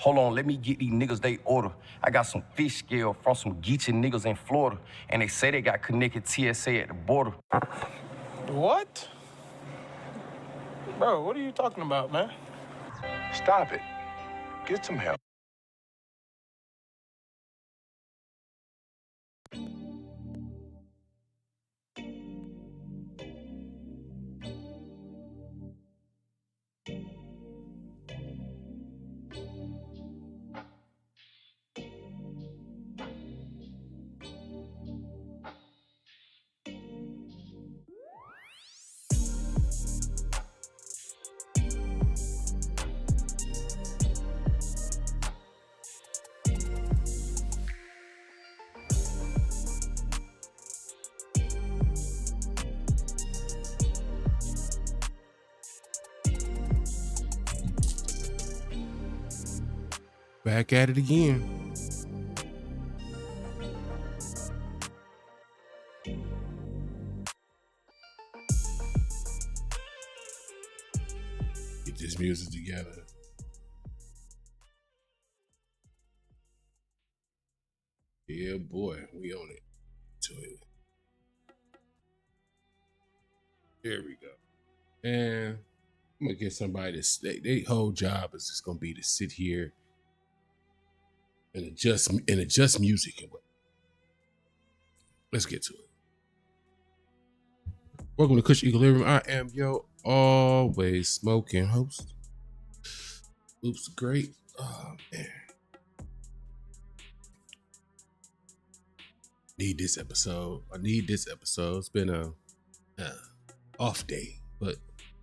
Hold on, let me get these niggas they order. I got some fish scale from some geeching niggas in Florida, and they say they got connected TSA at the border. What? Bro, what are you talking about, man? Stop it. Get some help. Back at it again. Get this music together. Yeah, boy, we own it. To it. There we go. And I'm gonna get somebody to their whole job is just gonna be to sit here and adjust music. Let's get to it. Welcome to Kush Equilibrium. I am your always smoking host. Oops, great. Oh man. Need this episode. I need this episode. It's been a off day, but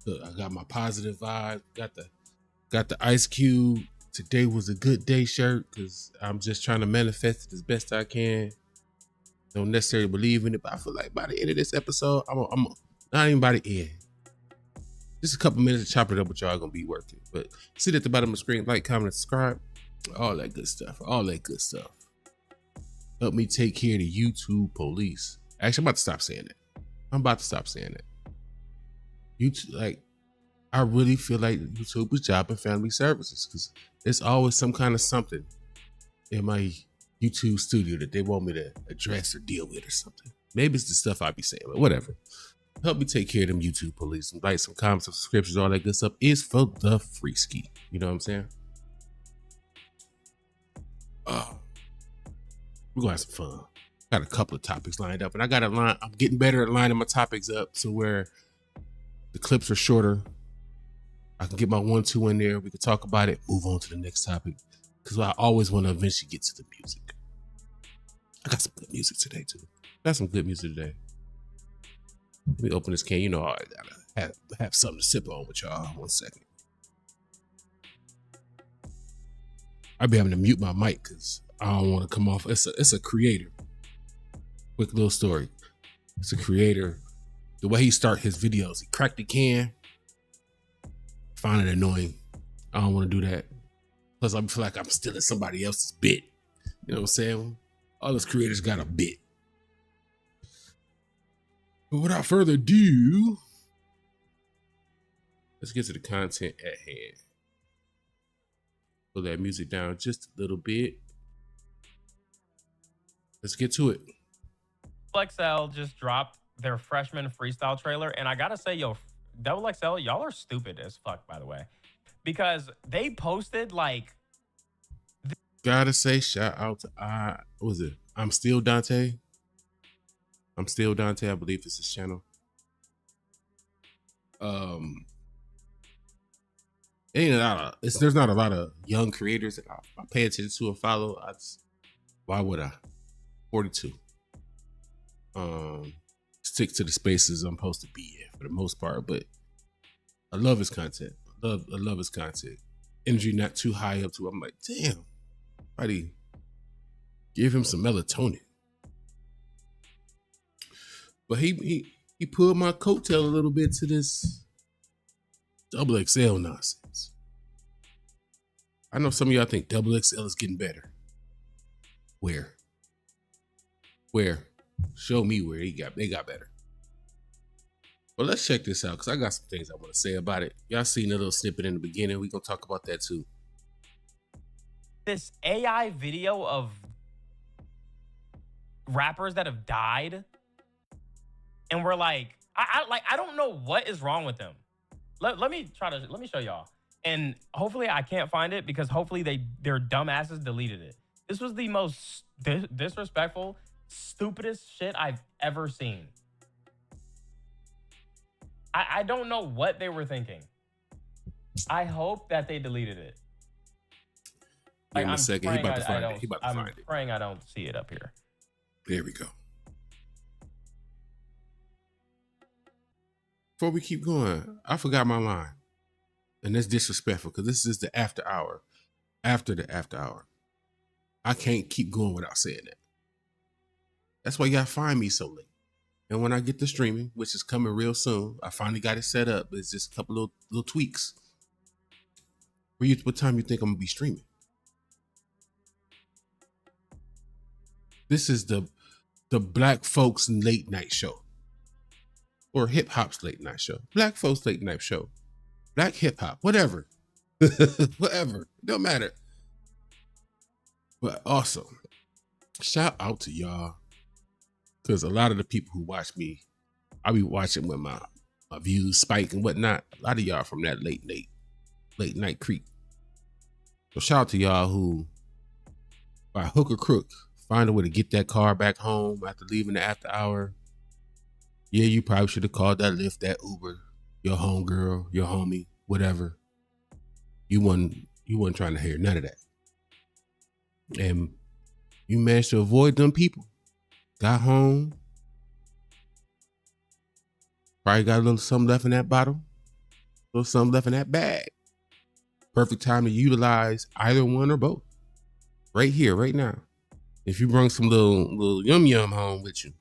look, I got my positive vibe. Got the Ice Cube. Today was a good day shirt because I'm just trying to manifest it as best I can. Don't necessarily believe in it, but I feel like by the end of this episode, I'm not even by the end. Just a couple minutes to chop it up with y'all gonna be worth it. But sit at the bottom of the screen, like, comment, subscribe, all that good stuff. All that good stuff. Help me take care of the YouTube police. Actually, I'm about to stop saying that. YouTube, like, I really feel like YouTube is Job and Family Services because there's always some kind of something in my YouTube studio that they want me to address or deal with or something. Maybe it's the stuff I be saying, but whatever. Help me take care of them YouTube police. Some likes, some comments, some subscriptions, all that good stuff is for the free ski. You know what I'm saying? We're gonna have some fun. Got a couple of topics lined up, and I'm getting better at lining my topics up to where the clips are shorter. I can get my 1-2 in there. We can talk about it, move on to the next topic. Because I always want to eventually get to the music. I got some good music today, too. Let me open this can. You know, I gotta have something to sip on with y'all. 1 second. I'll be having to mute my mic because I don't want to come off. It's a creator. Quick little story. It's a creator. The way he start his videos, he cracked the can. Find it annoying. I don't want to do that. Plus, I feel like I'm stealing somebody else's bit. You know what I'm saying? All those creators got a bit. But without further ado, let's get to the content at hand. Pull that music down just a little bit. Let's get to it. XXL just dropped their freshman freestyle trailer, and I gotta say, yo, XXL, y'all are stupid as fuck, by the way, because they posted like. Gotta say, shout out to what was it? ImStillDontai. ImStillDontai, I believe it's his channel. There's not a lot of young creators that I pay attention to and follow. Why would I? 42. Stick to the spaces I'm supposed to be in for the most part, but I love his content. I love his content. Energy not too high up to. I'm like, damn, buddy, give him some melatonin. But he pulled my coattail a little bit to this XXL nonsense. I know some of y'all think XXL is getting better. Where? Show me where they got better. But let's check this out because I got some things I want to say about it. Y'all seen a little snippet in the beginning. We're going to talk about that too. this AI video of rappers that have died, and we're like, I don't know what is wrong with them. Let me show y'all, and hopefully I can't find it because hopefully their dumbasses deleted it. This was the most disrespectful, stupidest shit I've ever seen. I don't know what they were thinking. I hope that they deleted it. Give him a second. He about to find it. I'm praying I don't see it up here. There we go. Before we keep going, I forgot my line. And that's disrespectful because this is the after hour. After the after hour. I can't keep going without saying that. That's why you gotta find me so late. And when I get to streaming, which is coming real soon, I finally got it set up. It's just a couple little tweaks. What time you think I'm gonna be streaming? This is the Black Folks Late Night Show. Or Hip Hop's Late Night Show. Black Folks Late Night Show. Black Hip Hop. Whatever. Whatever. Don't matter. But also, shout out to y'all. Because a lot of the people who watch me, I be watching when my views spike and whatnot. A lot of y'all from that late night creep. So shout out to y'all who, by hook or crook, find a way to get that car back home after leaving the after hour. Yeah, you probably should have called that Lyft, that Uber, your homegirl, your homie, whatever. You wasn't trying to hear none of that. And you managed to avoid them people. Got home. Probably got a little something left in that bottle. A little something left in that bag. Perfect time to utilize either one or both. Right here, right now. If you bring some little yum home with you.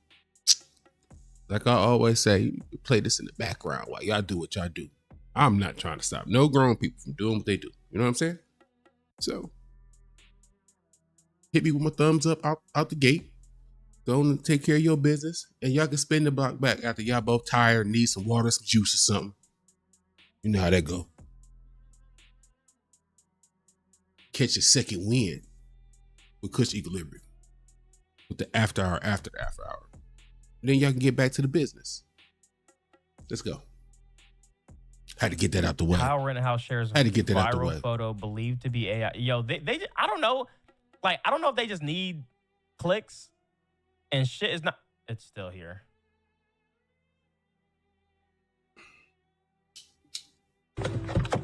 Like I always say, you play this in the background while y'all do what y'all do. I'm not trying to stop no grown people from doing what they do. You know what I'm saying? So, hit me with my thumbs up out the gate. Go and take care of your business. And y'all can spin the block back after y'all both tired and need some water, some juice or something. You know how that go. Catch a second wind with Kush Equilibrium. With the after hour, after the after hour. And then y'all can get back to the business. Let's go. Had to get that out the way. Kyle Rittenhouse shares had to get that out the way. Viral photo believed to be AI. Yo, they I don't know. Like, I don't know if they just need clicks and shit is not. It's still here.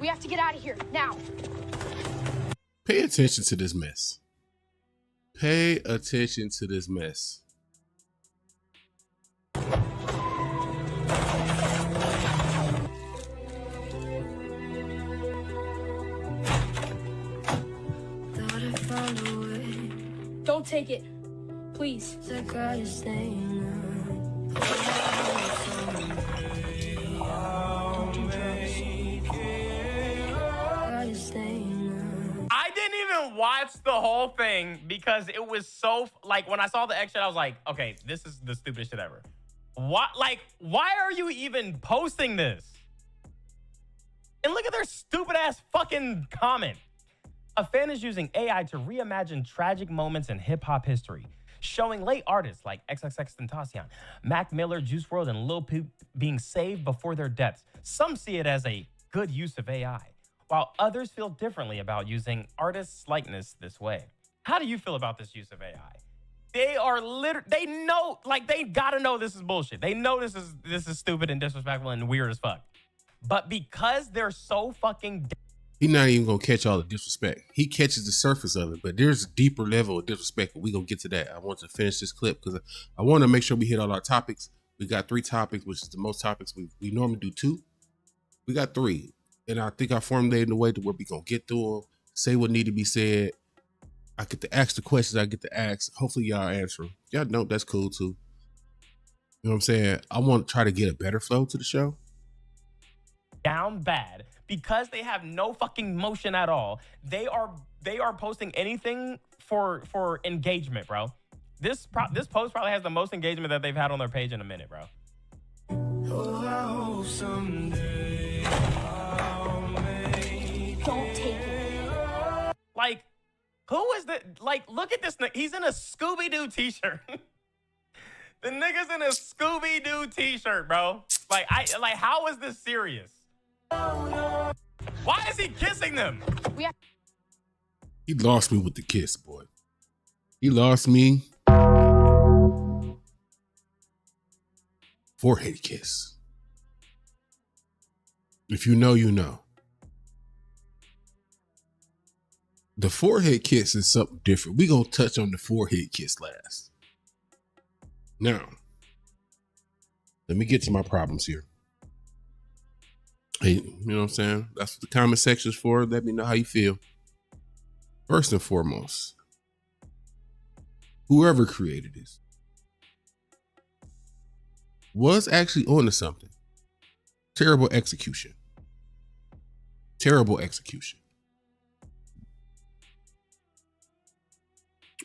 We have to get out of here now. Pay attention to this mess. Pay attention to this mess. Don't take it. Please. I didn't even watch the whole thing because it was so, like, when I saw the X shit, I was like, okay, this is the stupidest shit ever. What? Like, why are you even posting this? And look at their stupid ass fucking comment. A fan is using AI to reimagine tragic moments in hip hop history, showing late artists like XXXTentacion, Mac Miller, Juice WRLD, and Lil Peep being saved before their deaths. Some see it as a good use of AI, while others feel differently about using artists' likeness this way. How do you feel about this use of AI? They are they know, like, they gotta know this is bullshit. They know this is stupid and disrespectful and weird as fuck. But because they're so fucking he's not even gonna catch all the disrespect. He catches the surface of it, but there's a deeper level of disrespect. We gonna get to that. I want to finish this clip because I want to make sure we hit all our topics. We got 3 topics, which is the most topics. We normally do 2. We got 3, and I think I formulated in a way to where we gonna get through them, say what need to be said. I get to ask the questions I get to ask. Hopefully y'all answer them. Y'all know that's cool too. You know what I'm saying? I want to try to get a better flow to the show. Down bad because they have no fucking motion at all. They are posting anything for engagement, bro. This post probably has the most engagement that they've had on their page in a minute, bro. Oh, I hope someday I'll make Don't take it. Like, Who is that? Like, look at this. He's in a Scooby-Doo t-shirt. The nigga's in a Scooby-Doo t-shirt, bro. Like, how is this serious? Why is he kissing them? He lost me with the kiss, boy. He lost me. Forehead kiss. If you know, you know. The forehead kiss is something different. We're going to touch on the forehead kiss last. Now, let me get to my problems here. Hey, you know what I'm saying? That's what the comment section is for. Let me know how you feel. First and foremost, whoever created this was actually onto something. Terrible execution. Terrible execution.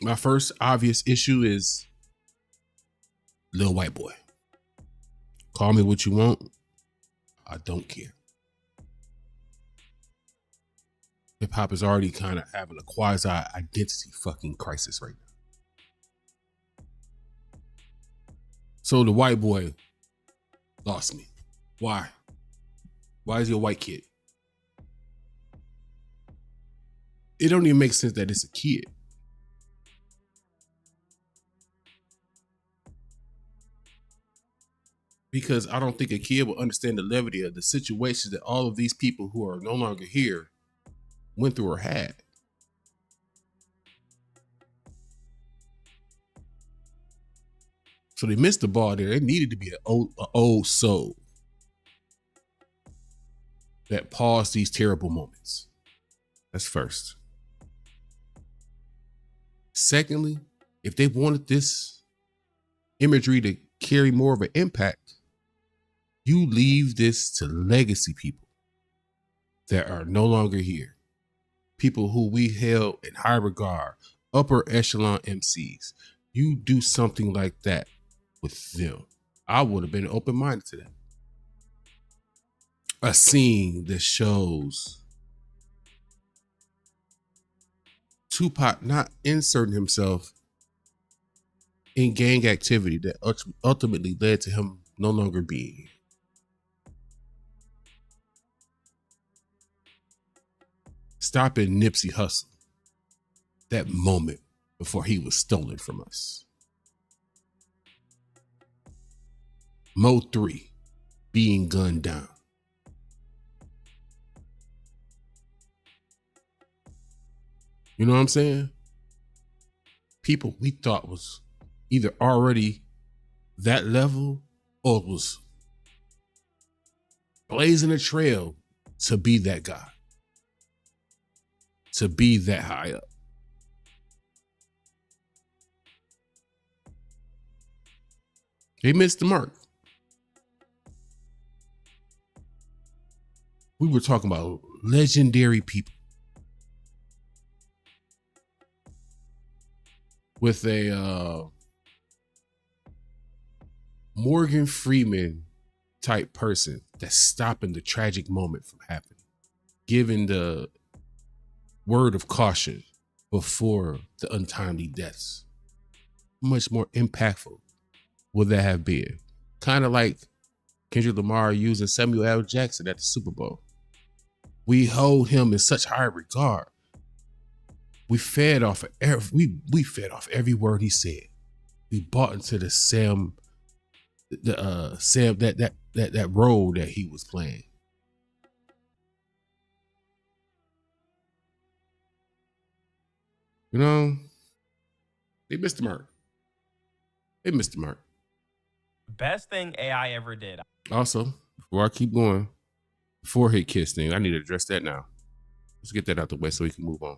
My first obvious issue is Lil White Boy. Call me what you want. I don't care. Hip hop is already kind of having a quasi identity fucking crisis right now. So the white boy lost me. Why? Why is he a white kid? It don't even make sense that it's a kid. Because I don't think a kid will understand the levity of the situations that all of these people who are no longer here went through or had. So they missed the ball there. It needed to be an old soul that paused these terrible moments. That's first. Secondly, if they wanted this imagery to carry more of an impact, you leave this to legacy people that are no longer here. People who we held in high regard, upper echelon MCs. You do something like that with them. I would have been open-minded to that. A scene that shows Tupac not inserting himself in gang activity that ultimately led to him no longer being here. Stopping Nipsey Hussle, that moment before he was stolen from us. Mo 3 being gunned down. You know what I'm saying? People we thought was either already that level or was blazing a trail to be that guy, to be that high up. They missed the mark. We were talking about legendary people with a Morgan Freeman type person that's stopping the tragic moment from happening, giving the word of caution before the untimely deaths. Much more impactful would that have been? Kind of like Kendrick Lamar using Samuel L. Jackson at the Super Bowl. We hold him in such high regard. We fed off of we fed off every word he said. We bought into the Sam that role that he was playing. You know, they missed the mark. They missed the mark. Best thing AI ever did. Also, before I keep going, the forehead kiss thing, I need to address that now. Let's get that out the way so we can move on.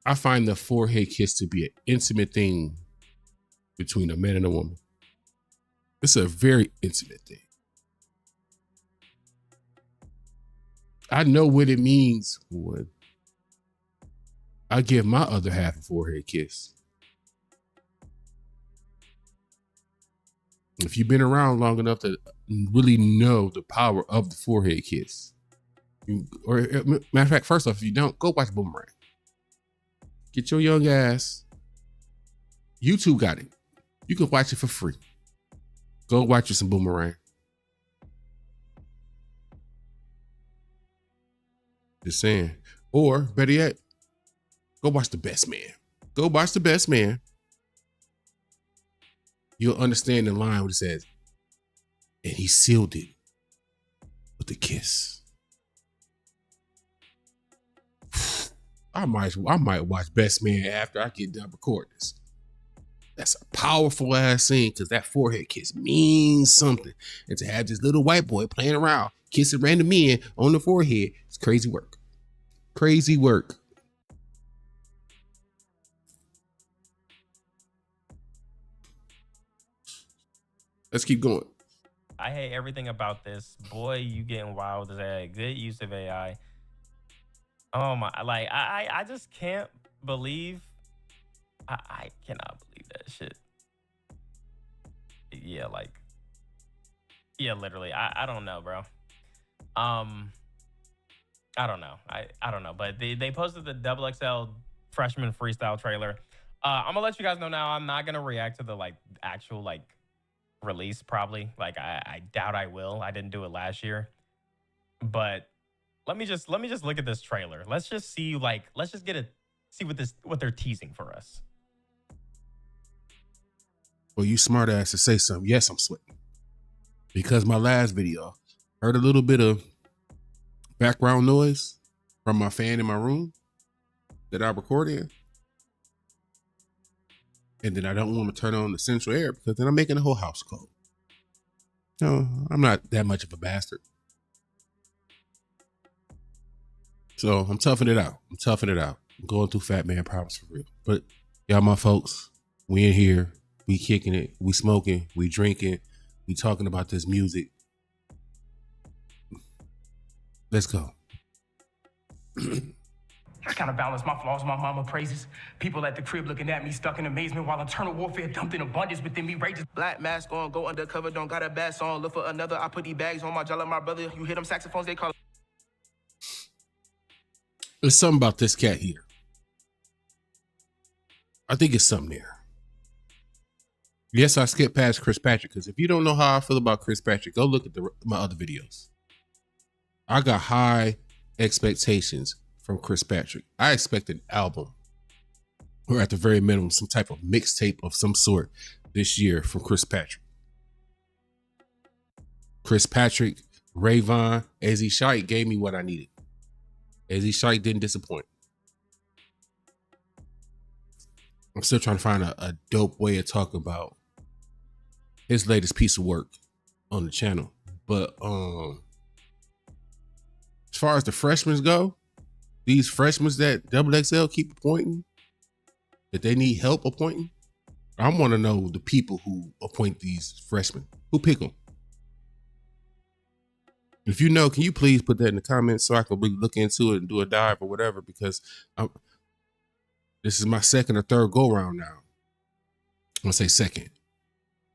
I find the forehead kiss to be an intimate thing between a man and a woman. It's a very intimate thing. I know what it means when I give my other half a forehead kiss. If you've been around long enough to really know the power of the forehead kiss, Or matter of fact, first off, if you don't, go watch Boomerang. Get your young ass. YouTube got it. You can watch it for free. Go watch you some Boomerang. Just saying. Or better yet, go watch The Best Man. Go watch The Best Man. You'll understand the line what it says. And he sealed it with a kiss. I might watch Best Man after I get done recording this. That's a powerful ass scene because that forehead kiss means something. And to have this little white boy playing around, kissing random men on the forehead, it's crazy work. Crazy work. Let's keep going. I hate everything about this. Boy, you getting wild with that. Good use of AI. Oh my, like I just can't believe. I cannot believe that shit. Yeah, like, yeah, literally. I don't know, bro. I don't know. I don't know. But they posted the XXL Freshman Freestyle trailer. I'm gonna let you guys know now. I'm not gonna react to the like actual like release probably. Like I doubt I will. I didn't do it last year. But let me just look at this trailer. Let's just see see what they're teasing for us. Well, you smart ass to say something. Yes, I'm sweating. Because my last video, heard a little bit of background noise from my fan in my room that I record in. And then I don't want to turn on the central air because then I'm making the whole house cold. No, I'm not that much of a bastard. So I'm toughing it out. I'm going through fat man problems for real. But y'all, my folks, we in here. We kicking it, we smoking, we drinking, we talking about this music. Let's go. I kind of balance my flaws, my mama praises. People at the crib looking at me, stuck in amazement, while internal warfare dumped in abundance within me rages. Black mask on, go undercover, don't got a bad song, look for another. I put these bags on my jello, my brother. You hear them saxophones, they call it. There's something about this cat here. I think it's something there. Yes, I skipped past Chris Patrick because if you don't know how I feel about Chris Patrick, go look at my other videos. I got high expectations from Chris Patrick. I expect an album or at the very minimum, some type of mixtape of some sort this year from Chris Patrick. Chris Patrick, Rayvon, AZ Shite gave me what I needed. AZ Shite didn't disappoint. I'm still trying to find a dope way of talking about his latest piece of work on the channel. But as far as the freshmen go, these freshmen that XXL keep appointing, that they need help appointing, I want to know the people who appoint these freshmen. Who pick them? If you know, can you please put that in the comments so I can really look into it and do a dive or whatever? Because this is my second or third go round now. I'm gonna say second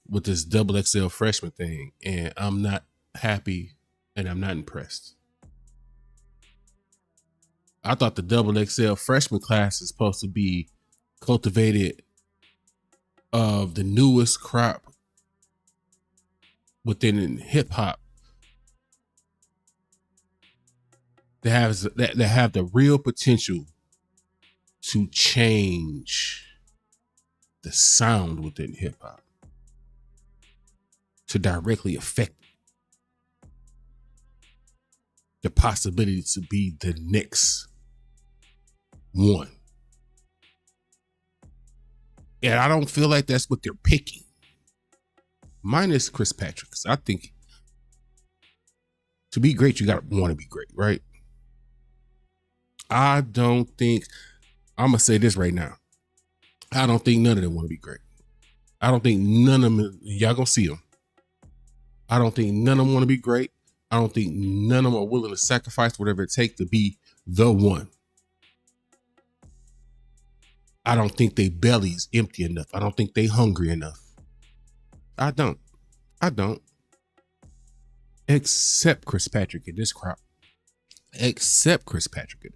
with this XXL freshman thing, and I'm not happy and I'm not impressed. I thought the XXL freshman class is supposed to be cultivated of the newest crop within hip hop that have the real potential to change the sound within hip hop, to directly affect the possibility to be the next one. And I don't feel like that's what they're picking. Minus Chris Patrick, because I think to be great, you gotta want to be great, right? I don't think, I'm gonna say this right now. I don't think none of them want to be great. I don't think none of them, y'all gonna see them. I don't think none of them want to be great. I don't think none of them are willing to sacrifice whatever it takes to be the one. I don't think their belly is empty enough. I don't think they hungry enough. I don't. Except Chris Patrick in this crop. except Chris Patrick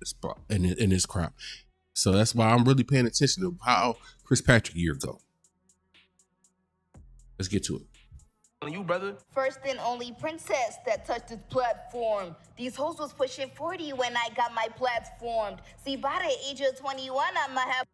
in this crop. So that's why I'm really paying attention to how Chris Patrick year go. Let's get to it. You, brother. First and only princess that touched this platform. These hoes was pushing 40 when I got my platform. See, by the age of 21, I'ma have...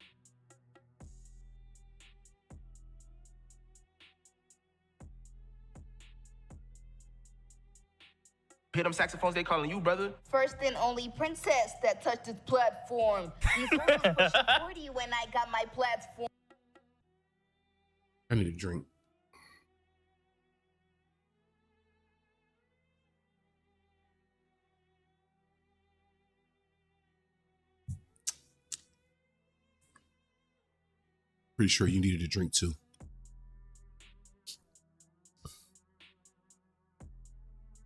Hear them saxophones, they calling you, brother. First and only princess that touched this platform. These hoes was pushing 40 when I got my platform. I need a drink. Pretty sure you needed a drink too.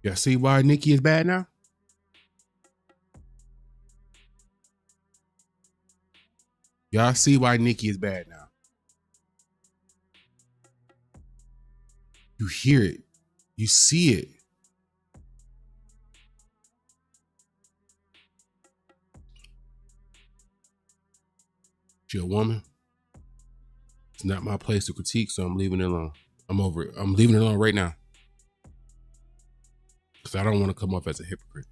Y'all see why Nicki is bad now? Y'all see why Nicki is bad now? You hear it. You see it. She a woman. It's not my place to critique, so I'm leaving it alone. I'm over it. I'm leaving it alone right now. Because I don't want to come off as a hypocrite.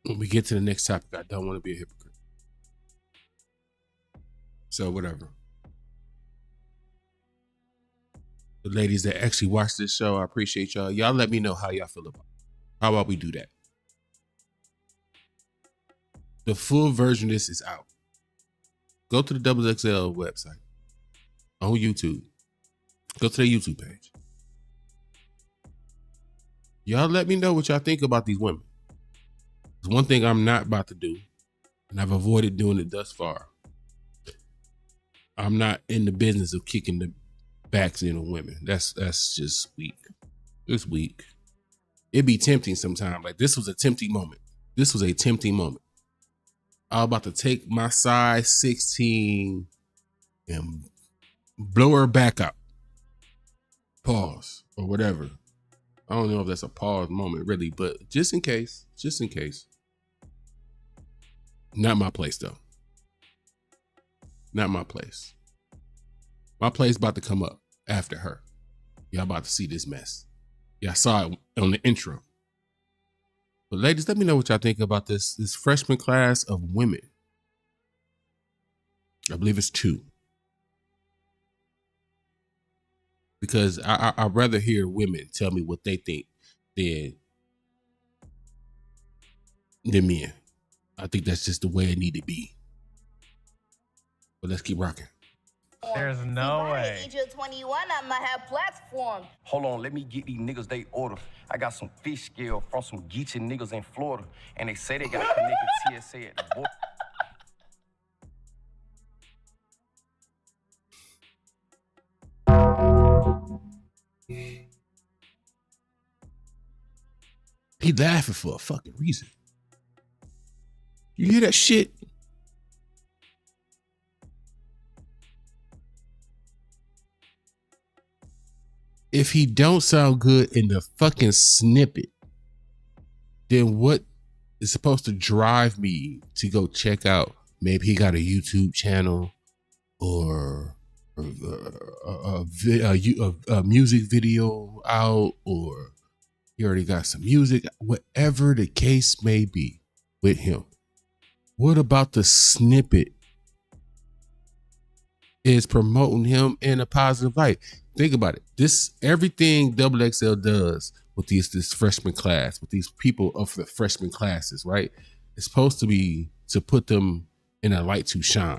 When we get to the next topic, I don't want to be a hypocrite. So whatever. The ladies that actually watch this show, I appreciate y'all. Y'all let me know how y'all feel about it. How about we do that? The full version of this is out. Go to the XXL website on YouTube. Go to their YouTube page. Y'all let me know what y'all think about these women. There's one thing I'm not about to do, and I've avoided doing it thus far. I'm not in the business of kicking the backs in on women. That's just weak. It's weak. It'd be tempting sometimes. Like this was a tempting moment. This was a tempting moment. I was about to take my size 16 and blow her back up. Pause or whatever. I don't know if that's a pause moment really, but just in case. Not my place though. Not my place. My place about to come up after her. Y'all about to see this mess. Y'all saw it on the intro. But ladies, let me know what y'all think about this freshman class of women. I believe it's 2. Because I'd rather hear women tell me what they think than men. I think that's just the way it need to be. But let's keep rocking. There's no way. By the age of 21, I'ma have platform. Hold on, let me get these niggas they order. I got some fish scale from some geechee niggas in Florida, and they say they got connected TSA at the border. He laughing for a fucking reason. You hear that shit? If he don't sound good in the fucking snippet, then what is supposed to drive me to go check out? Maybe he got a YouTube channel or a music video out, or he already got some music, whatever the case may be with him. What about the snippet is promoting him in a positive light? Think about it. This everything XXL does with this freshman class, with these people of the freshman classes, right? It's supposed to be to put them in a light to shine.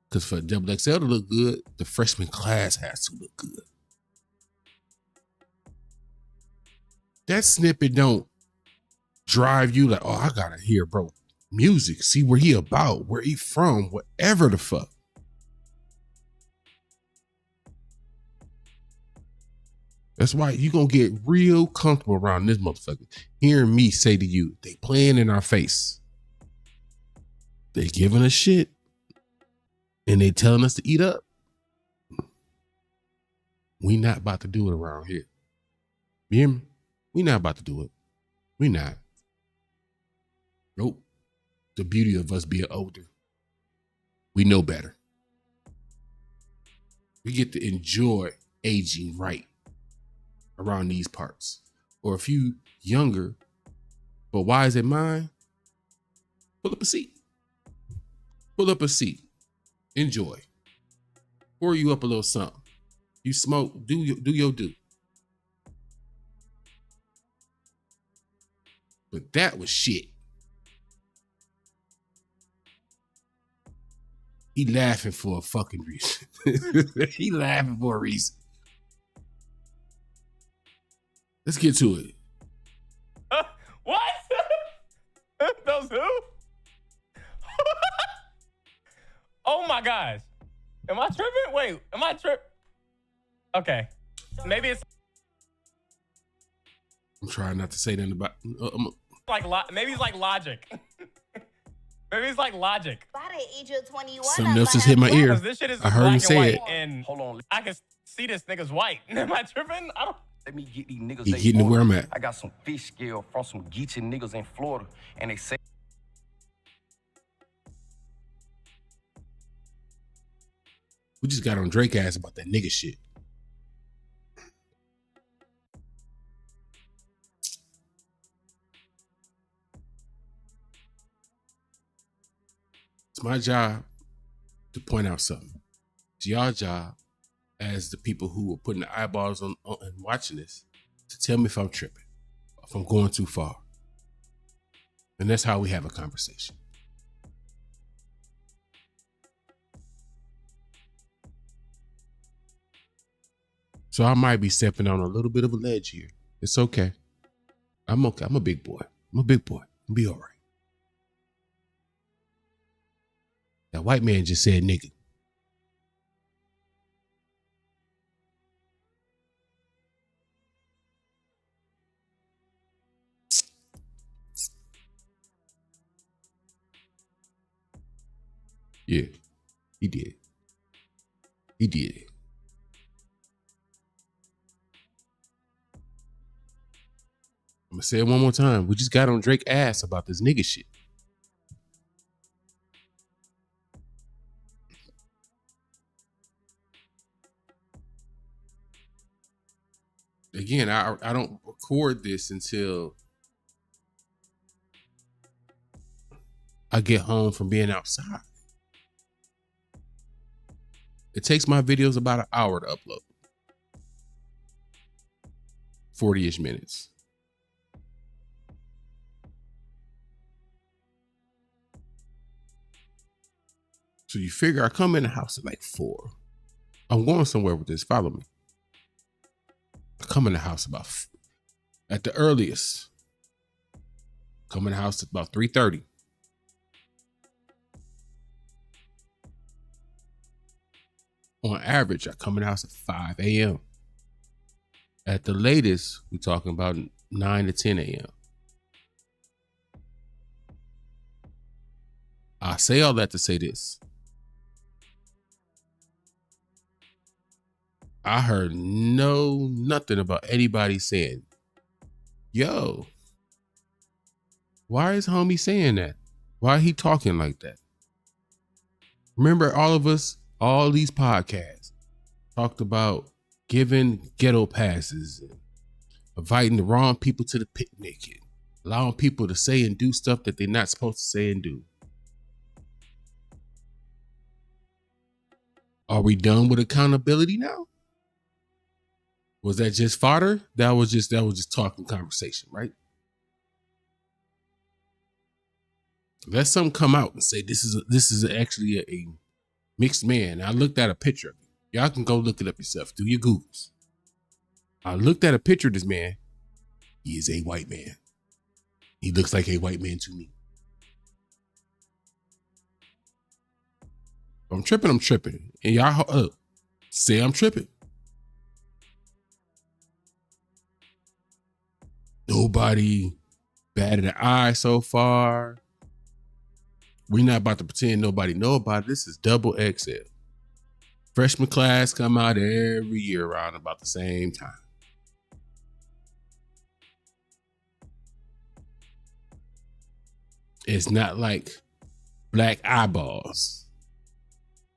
Because for XXL to look good, the freshman class has to look good. That snippet don't drive you like, oh, I gotta hear, bro, music, see where he about, where he from, whatever the fuck. That's why you gonna get real comfortable around this motherfucker. Hearing me say to you, they playing in our face. They giving us shit. And they telling us to eat up. We not about to do it around here. You hear me? We not about to do it. We not. Nope. The beauty of us being older. We know better. We get to enjoy aging right around these parts. Or if you younger, but why is it mine? Pull up a seat. Pull up a seat. Enjoy. Pour you up a little something. You smoke, do your do. But that was shit. He laughing for a fucking reason. He laughing for a reason. Let's get to it. What? Those who? Oh my gosh. Am I tripping? Wait, am I tripping? Okay. Maybe it's I'm trying not to say nothing about. like maybe it's like logic. Maybe it's like logic. By the age of 21, Something else just hit my ear. This shit is I heard him black and say white, it. and Hold on. I can see this nigga's white. Am I tripping? I don't. Let me get these niggas. You they getting to where order. I'm at. I got some fish scale from some geeching niggas in Florida, and they say We just got on Drake ass about that nigga shit. It's my job to point out something. It's your job as the people who are putting the eyeballs on and watching this to tell me if I'm tripping, if I'm going too far. And that's how we have a conversation. So I might be stepping on a little bit of a ledge here. It's okay. I'm okay. I'm a big boy. I'll be all right. That white man just said nigga. Yeah, he did. He did. I'm gonna say it one more time. We just got on Drake ass about this nigga shit. Again, I don't record this until I get home from being outside. It takes my videos about an hour to upload. 40-ish minutes. So you figure I come in the house at like 4. I'm going somewhere with this. Follow me. I come in the house at the earliest. Come in the house at about 3:30. On average, I come in the house at 5 a.m. At the latest, we're talking about 9 to 10 a.m. I say all that to say this. I heard nothing about anybody saying, yo, why is homie saying that? Why he talking like that? Remember all of us, all these podcasts talked about giving ghetto passes, and inviting the wrong people to the picnic, and allowing people to say and do stuff that they're not supposed to say and do. Are we done with accountability now? Was that just fodder? That was just talking conversation, right? Let something come out and say this is actually a mixed man. I looked at a picture of him. Y'all can go look it up yourself. Do your Googles. I looked at a picture of this man. He is a white man. He looks like a white man to me. If I'm tripping, I'm tripping. And y'all say I'm tripping. Nobody batted an eye so far. We're not about to pretend nobody know about it. This is XXL. Freshman class come out every year around about the same time. It's not like black eyeballs.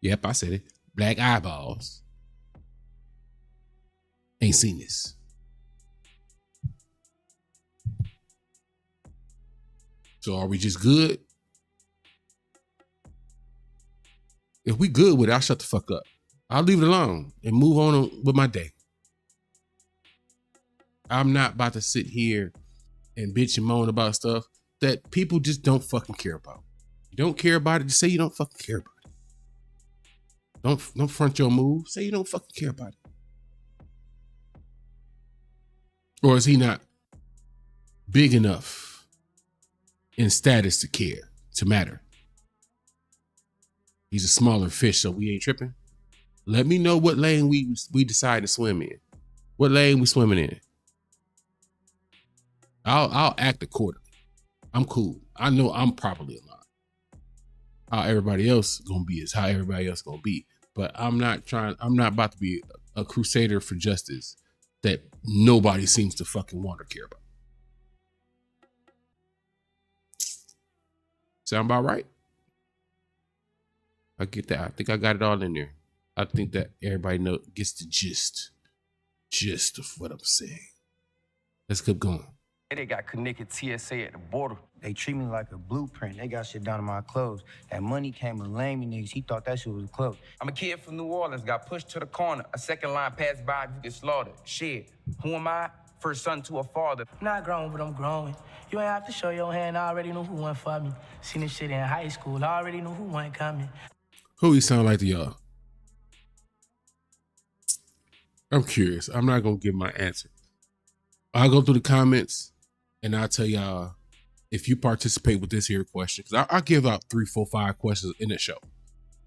Yep, I said it. Black eyeballs ain't seen this. So are we just good? If we good with it, I'll shut the fuck up. I'll leave it alone and move on with my day. I'm not about to sit here and bitch and moan about stuff that people just don't fucking care about. You don't care about it, just say you don't fucking care about it. Don't front your move. Say you don't fucking care about it. Or is he not big enough in status to care, to matter? He's a smaller fish, so we ain't tripping. Let me know what lane we decide to swim in. What lane we swimming in. I'll act accordingly. I'm cool. I know I'm properly aligned. How everybody else gonna be is how everybody else gonna be. But I'm not about to be a crusader for justice that nobody seems to fucking want or care about. Sound about right? I get that. I think I got it all in there. I think that everybody gets the gist of what I'm saying. Let's keep going. They got connected TSA at the border. They treat me like a blueprint. They got shit down in my clothes. That money came to lame niggas. He thought that shit was a cloak. I'm a kid from New Orleans, got pushed to the corner. A second line passed by, you get slaughtered. Shit, who am I? First son to a father. I'm not grown, but I'm growing. You ain't have to show your hand. I already knew who went for me. Seen this shit in high school. I already knew who went coming. Who he sound like to y'all? I'm curious. I'm not gonna give my answer. I'll go through the comments and I'll tell y'all if you participate with this here question. Because I'll give out 3, 4, 5 questions in the show.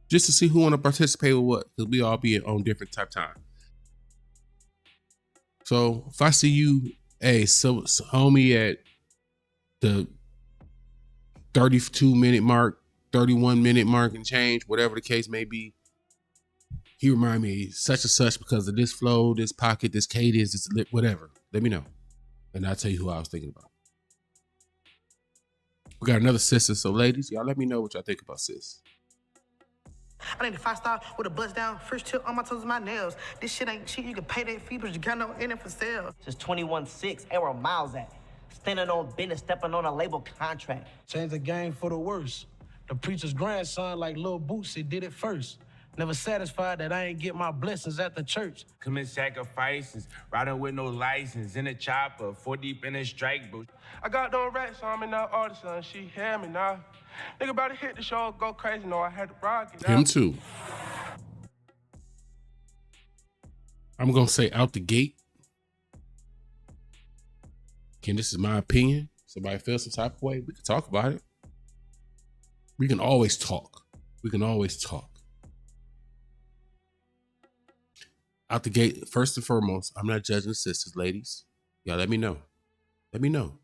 Just to see who want to participate with what. Because we all be on different type time. So if I see you, hey, so homie at the 32-minute mark, 31-minute mark and change, whatever the case may be, he remind me such and such because of this flow, this pocket, this cadence, this lip, whatever. Let me know. And I'll tell you who I was thinking about. We got another sister. So ladies, y'all let me know what y'all think about sis. I need a 5-star with a bust down. First tip on my toes and my nails. This shit ain't cheap. You can pay that fee, but you got no in it for sale. Since 21-6, and where Miles at? Standing on business, stepping on a label contract. Change the game for the worse. The preacher's grandson, like Lil Bootsy, did it first. Never satisfied that I ain't get my blessings at the church. Commit sacrifices, riding with no license, in a chopper, 4 deep in a strike booth. I got those racks on me now, artist, and she hear me now. Nigga about to hit the show, go crazy, no, I had to rock it out. Him too. I'm gonna say out the gate. Again, this is my opinion. Somebody feels some type of way, we can talk about it. We can always talk. We can always talk. Out the gate, first and foremost, I'm not judging the sisters, ladies. Y'all let me know. Let me know.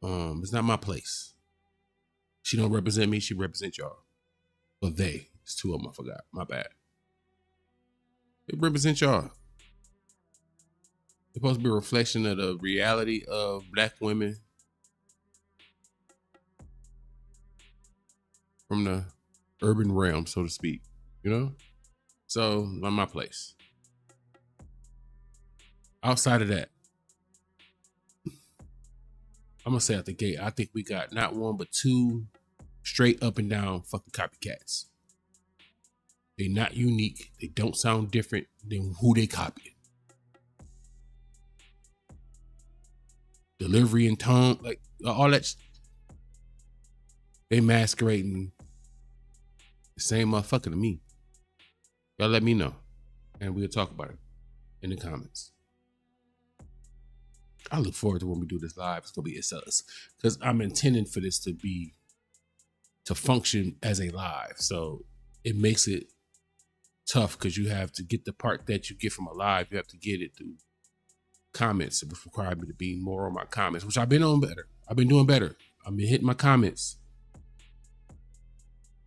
It's not my place. She don't represent me, she represents y'all. But they, it's 2 of them, I forgot. My bad. It represents y'all. It's supposed to be a reflection of the reality of black women from the urban realm, so to speak. You know? So, not my place. Outside of that, I'm gonna say at the gate, I think we got not 1 but 2 straight up and down fucking copycats. They not unique. They don't sound different than who they copying. Delivery and tone, like all that. They masquerading the same motherfucker to me. Y'all let me know, and we'll talk about it in the comments. I look forward to when we do this live. It's gonna be us because I'm intending for this to function as a live. So it makes it tough because you have to get the part that you get from a live. You have to get it through comments. It would require me to be more on my comments, which I've been on better. I've been doing better. I've been hitting my comments.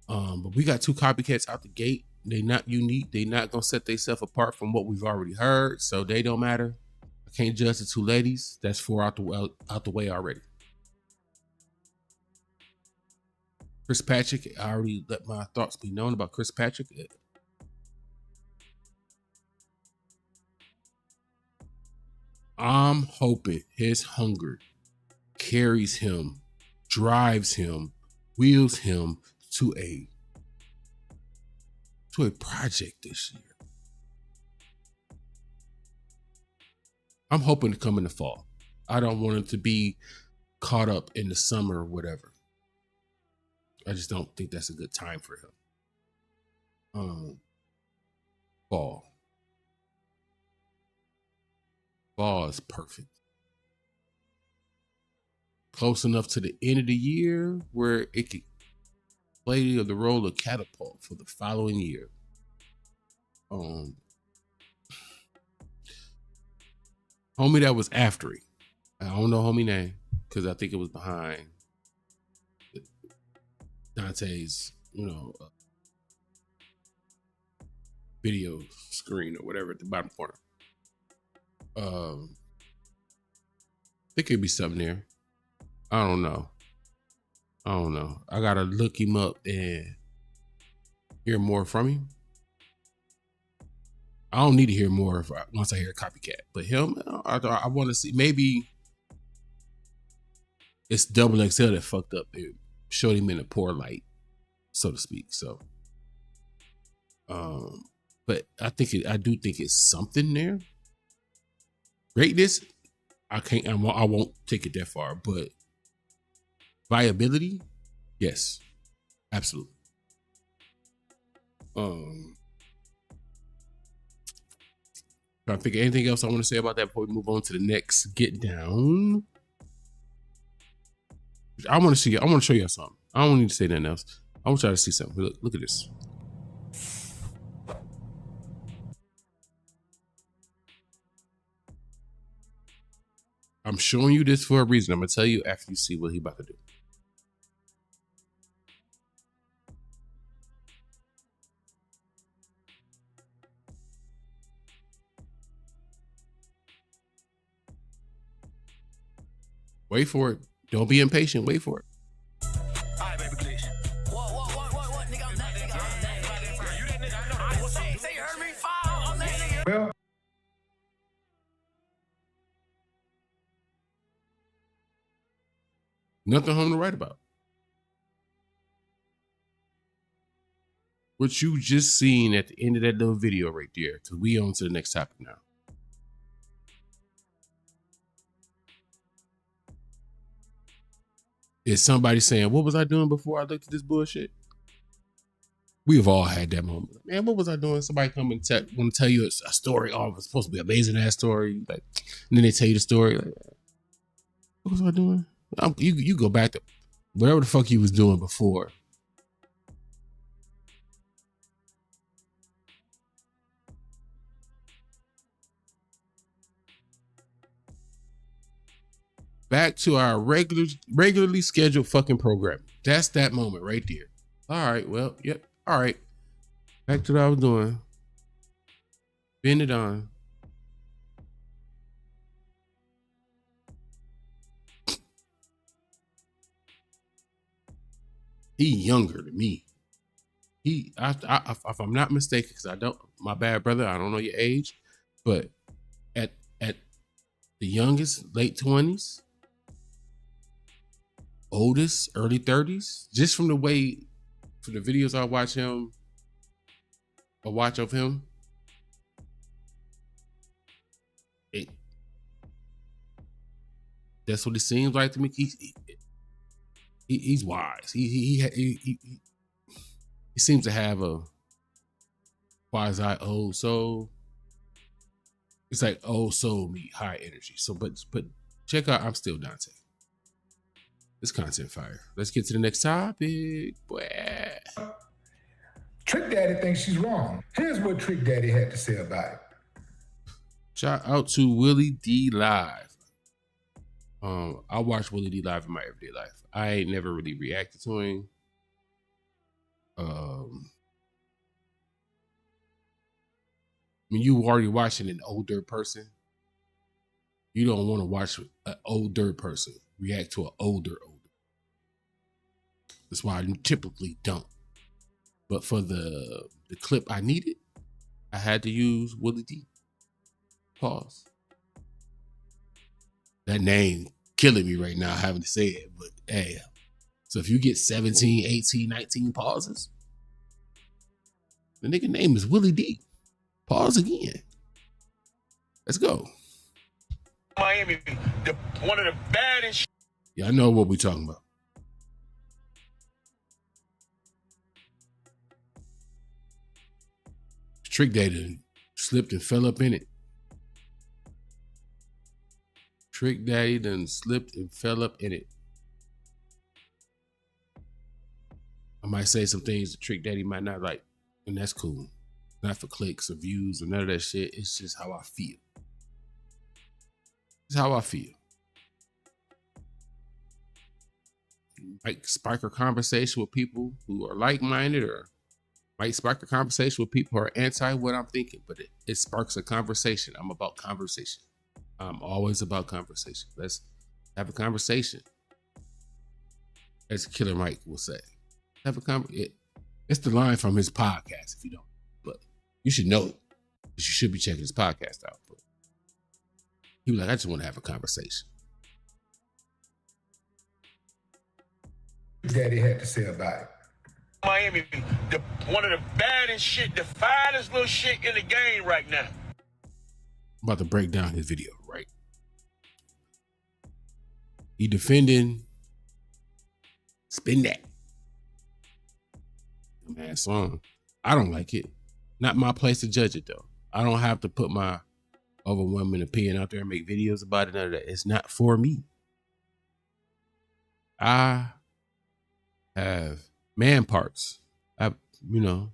But we got 2 copycats out the gate. They not unique. They not gonna set themselves apart from what we've already heard. So they don't matter. I can't judge the 2 ladies. That's 4 out the way already. Chris Patrick, I already let my thoughts be known about Chris Patrick. I'm hoping his hunger carries him, drives him, wheels him to a project this year. I'm hoping to come in the fall. I don't want him to be caught up in the summer or whatever. I just don't think that's a good time for him. Fall. Fall is perfect. Close enough to the end of the year where it could play the role of catapult for the following year. Homie that was after it. I don't know homie name because I think it was behind Dante's, video screen or whatever at the bottom corner. There could be something there. I don't know. I gotta look him up and hear more from him. I don't need to hear more once I hear Copycat. But him, I want to see. Maybe it's Double XL that fucked up. It showed him in a poor light, so to speak. So, but I do think it's something there. Greatness, I won't take it that far, but viability, yes, absolutely. Trying to think of anything else I want to say about that before we move on to the next get down. I want to show you something. I don't need to say nothing else. I want y'all to see something. Look at this. I'm showing you this for a reason. I'm gonna tell you after you see what he about to do. Wait for it. Don't be impatient. Wait for it. Well, nothing home to write about. What you just seen at the end of that little video right there, because we on to the next topic now. Is somebody saying, what was I doing before I looked at this bullshit? We've all had that moment. Man, what was I doing? Somebody come and want to tell you a story. Oh, it's supposed to be an amazing ass story. Like, and then they tell you the story. Like, what was I doing? You go back to whatever the fuck you was doing before. Back to our regularly scheduled fucking program. That's that moment right there. All right, well, yep. All right. Back to what I was doing. Bend it on. He younger than me. If I'm not mistaken, because I don't, my bad, brother, I don't know your age, but at the youngest, late 20s, oldest, early 30s, just from the way, from the videos I watch of him, that's what it seems like to me. He's wise. He seems to have a quasi old soul. It's like old soul meet high energy. So, but check out ImStillDontai. This content fire. Let's get to the next topic. Boy. Trick Daddy thinks she's wrong. Here's what Trick Daddy had to say about it. Shout out to Willie D live. I watch Willie D live in my everyday life. I ain't never really reacted to him. When you already watching an older person, you don't want to watch an older person react to an older. That's why I typically don't. But for the clip I needed, I had to use Willie D. Pause. That name killing me right now having to say it, but hey. So if you get 17, 18, 19 pauses, the nigga name is Willie D. Pause again. Let's go. Miami, one of the baddest. Yeah, I know what we're talking about. Trick Daddy slipped and fell up in it. Trick Daddy done slipped and fell up in it. I might say some things that Trick Daddy might not like, and that's cool. Not for clicks or views or none of that shit. It's just how I feel. It's how I feel. Might spark a conversation with people who are like-minded, or might spark a conversation with people who are anti what I'm thinking, but it sparks a conversation. I'm about conversation. I'm always about conversation. Let's have a conversation. As Killer Mike will say. Have a conversation. It's the line from his podcast, if you don't. But you should know it. You should be checking his podcast out. But he was like, I just want to have a conversation. Daddy had to say about it. Miami, one of the baddest shit, the finest little shit in the game right now. I'm about to break down his video, right? He defending Spin That. Man, song. I don't like it. Not my place to judge it, though. I don't have to put my overwhelming opinion out there and make videos about it. None of that. It's not for me. I have man parts. I don't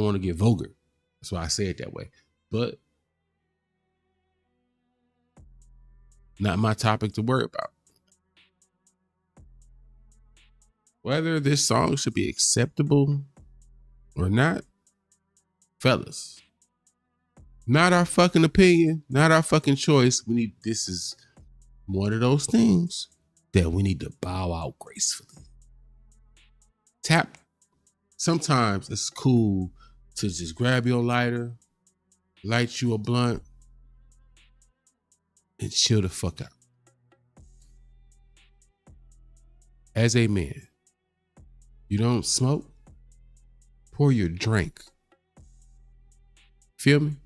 want to get vulgar. That's why I say it that way. But not my topic to worry about. Whether this song should be acceptable or not, fellas, not our fucking opinion, not our fucking choice. This is one of those things that we need to bow out gracefully. Sometimes it's cool to just grab your lighter, light you a blunt, and chill the fuck out. As a man, you don't smoke, pour your drink. Feel me?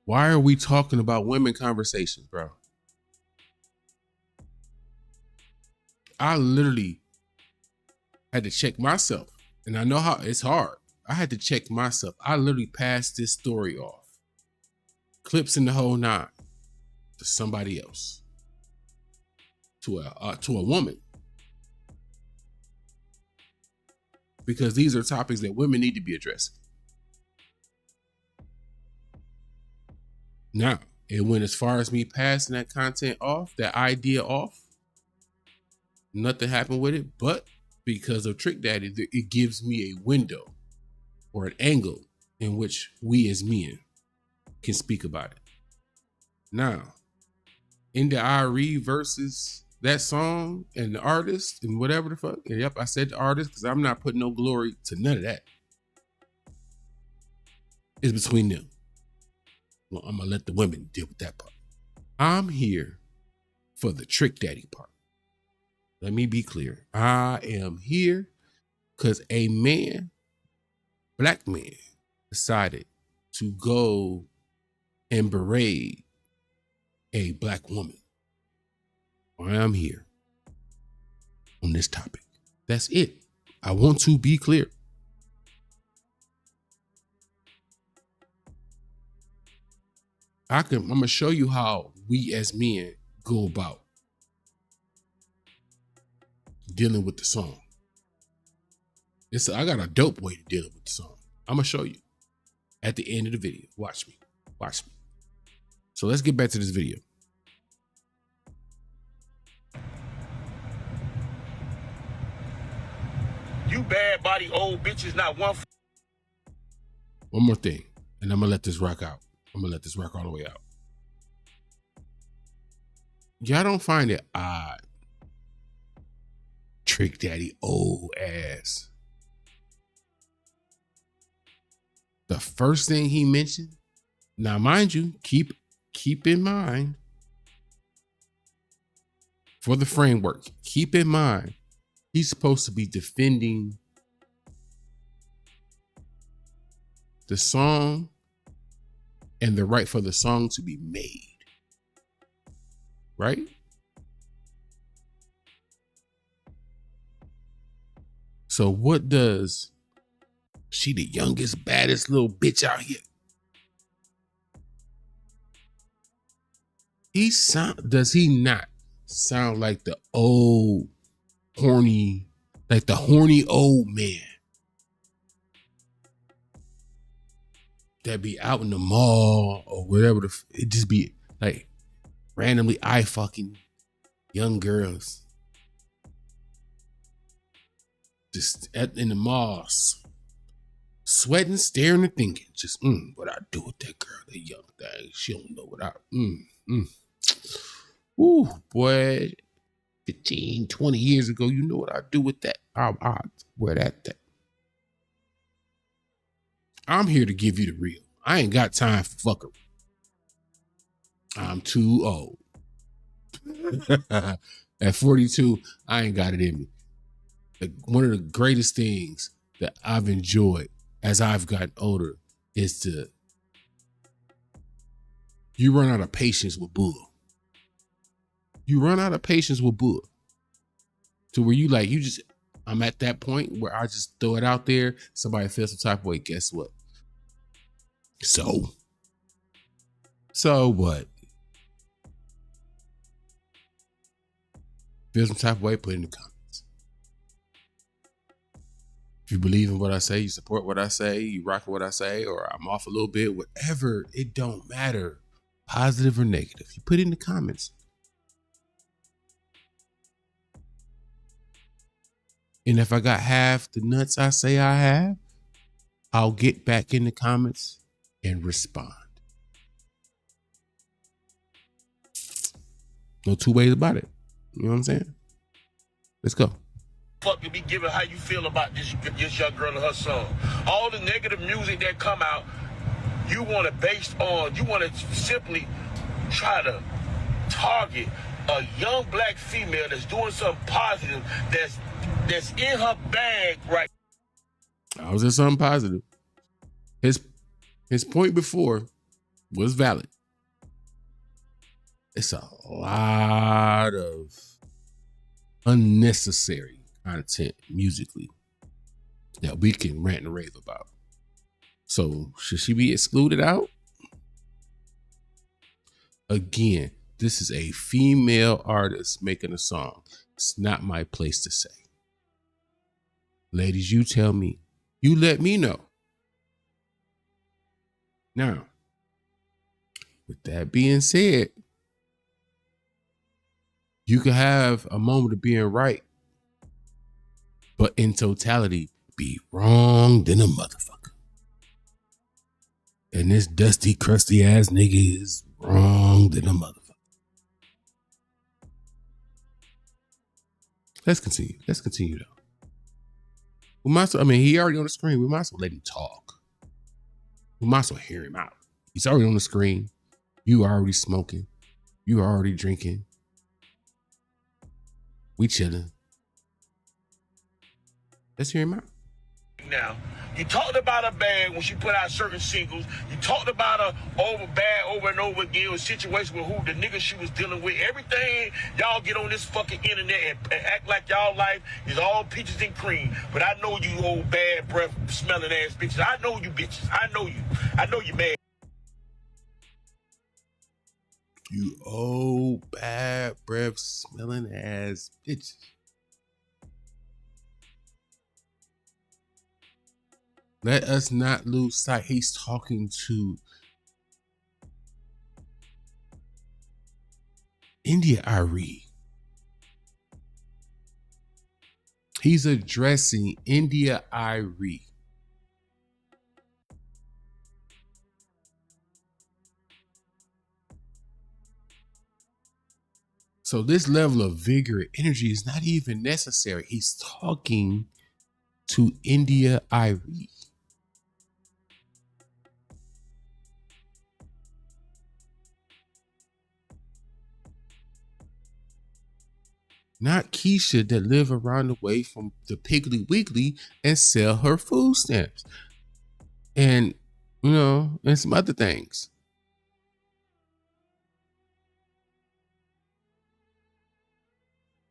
Why are we talking about women conversations, bro? I literally had to check myself. And I know how it's hard. I had to check myself. I literally passed this story off. Clips in the whole nine to somebody else. To a woman. Because these are topics that women need to be addressing. Now, it went as far as me passing that content off, that idea off. Nothing happened with it, but because of Trick Daddy, it gives me a window or an angle in which we as men can speak about it. Now, India Arie versus that song and the artist and whatever the fuck. And yep, I said the artist because I'm not putting no glory to none of that. It's between them. Well, I'm going to let the women deal with that part. I'm here for the Trick Daddy part. Let me be clear. I am here because a man, black man, decided to go and berate a black woman. I am here on this topic. That's it. I want to be clear. I'm going to show you how we as men go about dealing with the song. I got a dope way to deal with the song. I'm going to show you at the end of the video. Watch me. Watch me. So let's get back to this video. You bad body old bitches, not one. One more thing, and I'm going to let this rock out. I'm going to let this rock all the way out. Y'all don't find it odd. Trick Daddy old ass. The first thing he mentioned, now mind you, keep in mind, for the framework, keep in mind, he's supposed to be defending the song and the right for the song to be made. Right? So what does she the youngest, baddest little bitch out here? Does he not sound like the old horny, like the horny old man that be out in the mall or whatever? It just be like randomly eye fucking young girls just in the malls, sweating, staring, and thinking, just what I do with that girl, that young thing. She don't know what I Ooh, boy, 15, 20 years ago, you know what I do with that. I wear that thing. I'm here to give you the real. I ain't got time for fuckery. I'm too old. At 42, I ain't got it in me. One of the greatest things that I've enjoyed as I've gotten older is you run out of patience with bull. You run out of patience with bull. To where I'm at that point where I just throw it out there. Somebody feels some type of way. Guess what? So what? Feel some type of way, put it in the comments. If you believe in what I say, you support what I say, you rock what I say, or I'm off a little bit, whatever, it don't matter. Positive or negative. You put it in the comments. And if I got half the nuts I say I have, I'll get back in the comments and respond. No two ways about it. You know what I'm saying? Let's go. Fucking be giving how you feel about this young girl and her song. All the negative music that come out, you want to simply try to target a young black female that's doing something positive, that's in her bag right. I was in something positive. His point before was valid. It's a lot of unnecessary content musically that we can rant and rave about. So should she be excluded out? Again, this is a female artist making a song. It's not my place to say. Ladies, you tell me. You let me know. Now, with that being said, you can have a moment of being right, but in totality, be wrong than a motherfucker. And this dusty, crusty ass nigga is wrong than a motherfucker. Let's continue though. He already on the screen. We might as well let him talk. We might as well hear him out. He's already on the screen. You already smoking. You already drinking. We chilling. Let's hear him out. Now, you talked about her bad when she put out certain singles. You talked about her over and over again with situations with who the nigga she was dealing with. Everything y'all get on this fucking internet and act like y'all life is all peaches and cream. But I know you old bad breath smelling ass bitches. I know you bitches. I know you. I know you mad. You old bad breath smelling ass bitches. Let us not lose sight. He's talking to India Arie. He's addressing India Arie. So this level of vigor and energy is not even necessary. He's talking to India Arie. Not Keisha that live around the way from the Piggly Wiggly and sell her food stamps. And, and some other things.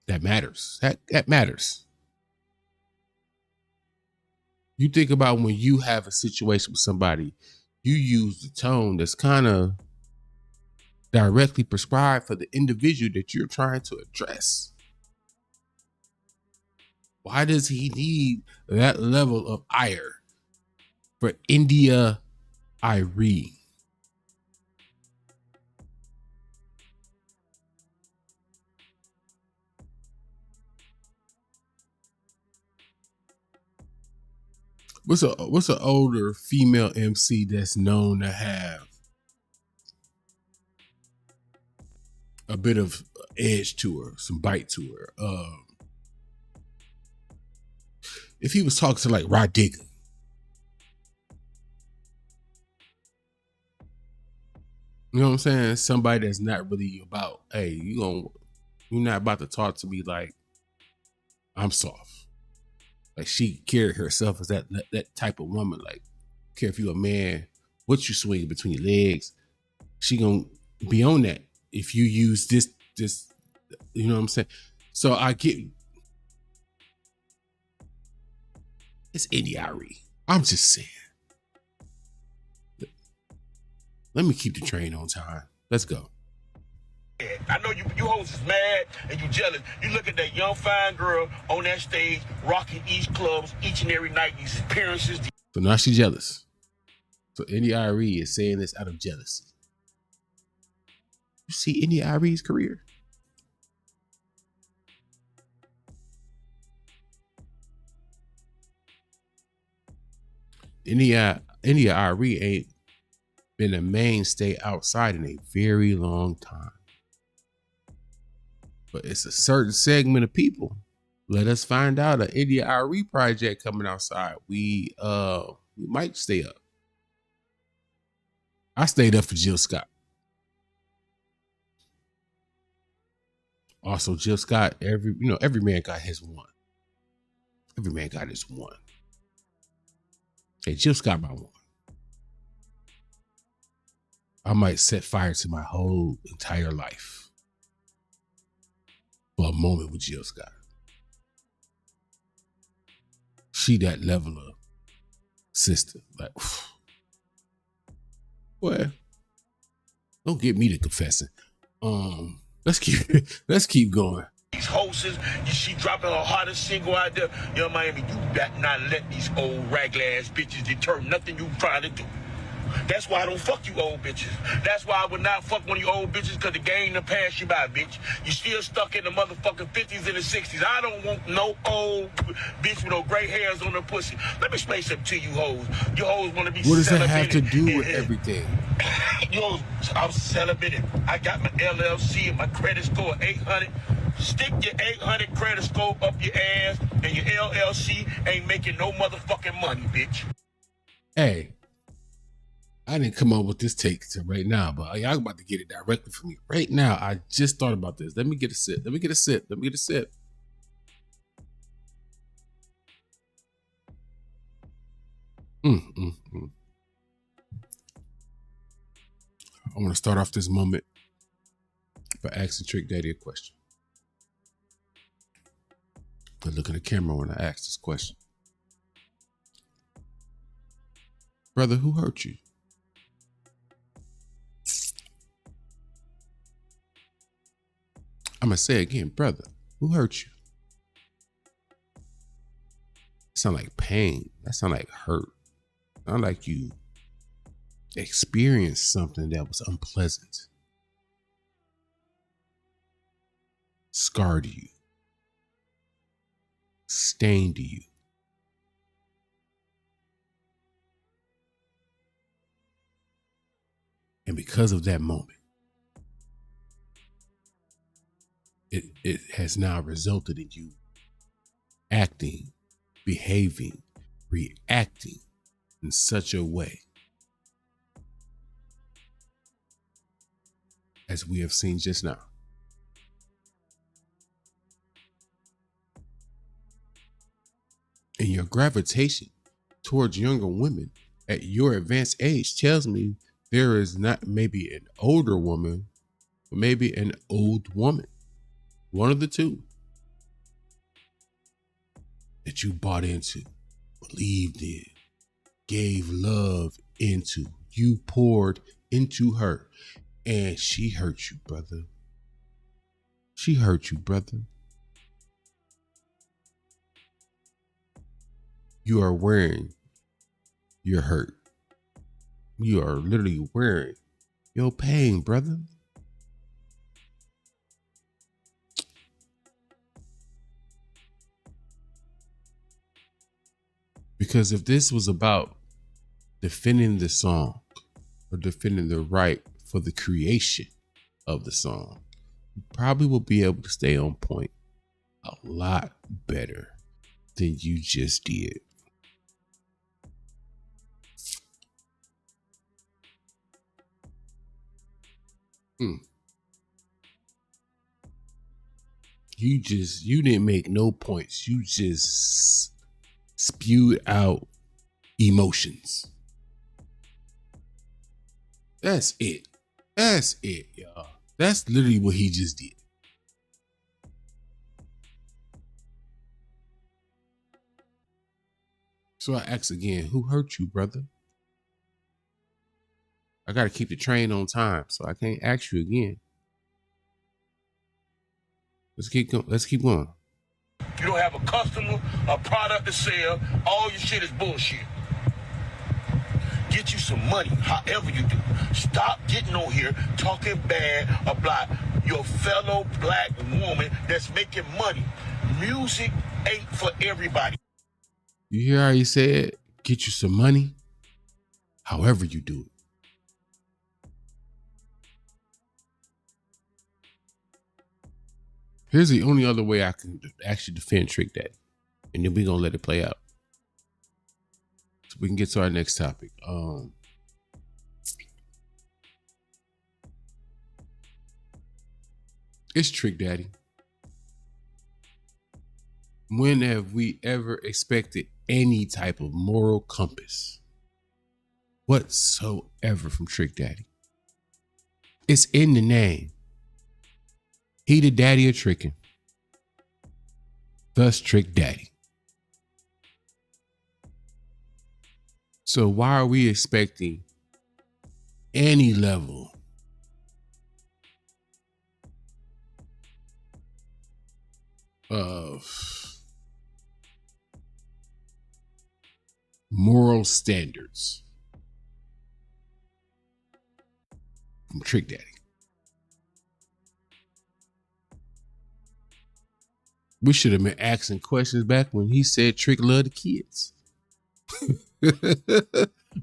That matters. That matters. You think about when you have a situation with somebody, you use the tone that's kind of directly prescribed for the individual that you're trying to address. Why does he need that level of ire for India Arie? What's an older female MC that's known to have a bit of edge to her, some bite to her? If he was talking to like Rod Digger, you know what I'm saying? Somebody that's not really about, hey, you're not about to talk to me like I'm soft. Like she carried herself as that type of woman. Like, care if you're a man, what you swing between your legs, she gonna be on that. If you use this, you know what I'm saying? So I get it's India Arie. I'm just saying. Let me keep the train on time. Let's go. I know you hoes is mad and you jealous. You look at that young fine girl on that stage rocking each clubs each and every night, these appearances. So now she's jealous. So India Arie is saying this out of jealousy. You see India Arie's career? India Arie ain't been a mainstay outside in a very long time. But it's a certain segment of people. Let us find out an India Arie project coming outside. We might stay up. I stayed up for Jill Scott. Also, Jill Scott, every man got his one. Every man got his one. Hey, Jill Scott my one. I might set fire to my whole entire life for a moment with Jill Scott. She that level of sister. Like, well, don't get me to confessing. Let's keep going. These hostess, she dropping her hottest single out there. Young Miami, you better not let these old ragged ass bitches deter nothing you trying to do. That's why I don't fuck you old bitches. That's why I would not fuck one of you old bitches, because the game done passed you by, bitch. You still stuck in the motherfucking 50s and the 60s. I don't want no old bitch with no gray hairs on her pussy. Let me explain something to you hoes. You hoes want to be celibate. What does that have to do with everything? You hoes, I'm celibate. I got my LLC and my credit score 800. Stick your 800 credit score up your ass, and your LLC ain't making no motherfucking money, bitch. Hey, I didn't come up with this take to right now, but y'all about to get it directly from me right now. I just thought about this. Let me get a sip. Let me get a sip. Let me get a sip. I want to start off this moment by asking Trick Daddy a question. I look at the camera when I ask this question. Brother, who hurt you? I'm going to say again, brother, who hurt you? That sound like pain. That sound like hurt. Sound like you experienced something that was unpleasant. Scarred you. Stained you. And because of that moment, it has now resulted in you acting, behaving, reacting in such a way as we have seen just now. And your gravitation towards younger women at your advanced age tells me there is not maybe an older woman, but maybe an old woman. One of the two that you bought into, believed in, gave love into. You poured into her, and she hurt you, brother. She hurt you, brother. You are wearing your hurt. You are literally wearing your pain, brother. Because if this was about defending the song or defending the right for the creation of the song, you probably will be able to stay on point a lot better than you just did. You didn't make no points. You just spewed out emotions. That's it. That's it, y'all. That's literally what he just did. So I ask again, who hurt you, brother? I got to keep the train on time, so I can't ask you again. Let's keep going. You don't have a customer, a product to sell. All your shit is bullshit. Get you some money, however you do. Stop getting on here talking bad about your fellow black woman that's making money. Music ain't for everybody. You hear how he said, get you some money, however you do it. Here's the only other way I can actually defend Trick Daddy. And then we're going to let it play out. So we can get to our next topic. It's Trick Daddy. When have we ever expected any type of moral compass whatsoever from Trick Daddy? It's in the name. He the daddy of tricking. Thus Trick Daddy. So why are we expecting any level of moral standards from Trick Daddy? We should have been asking questions back when he said Trick loved the kids.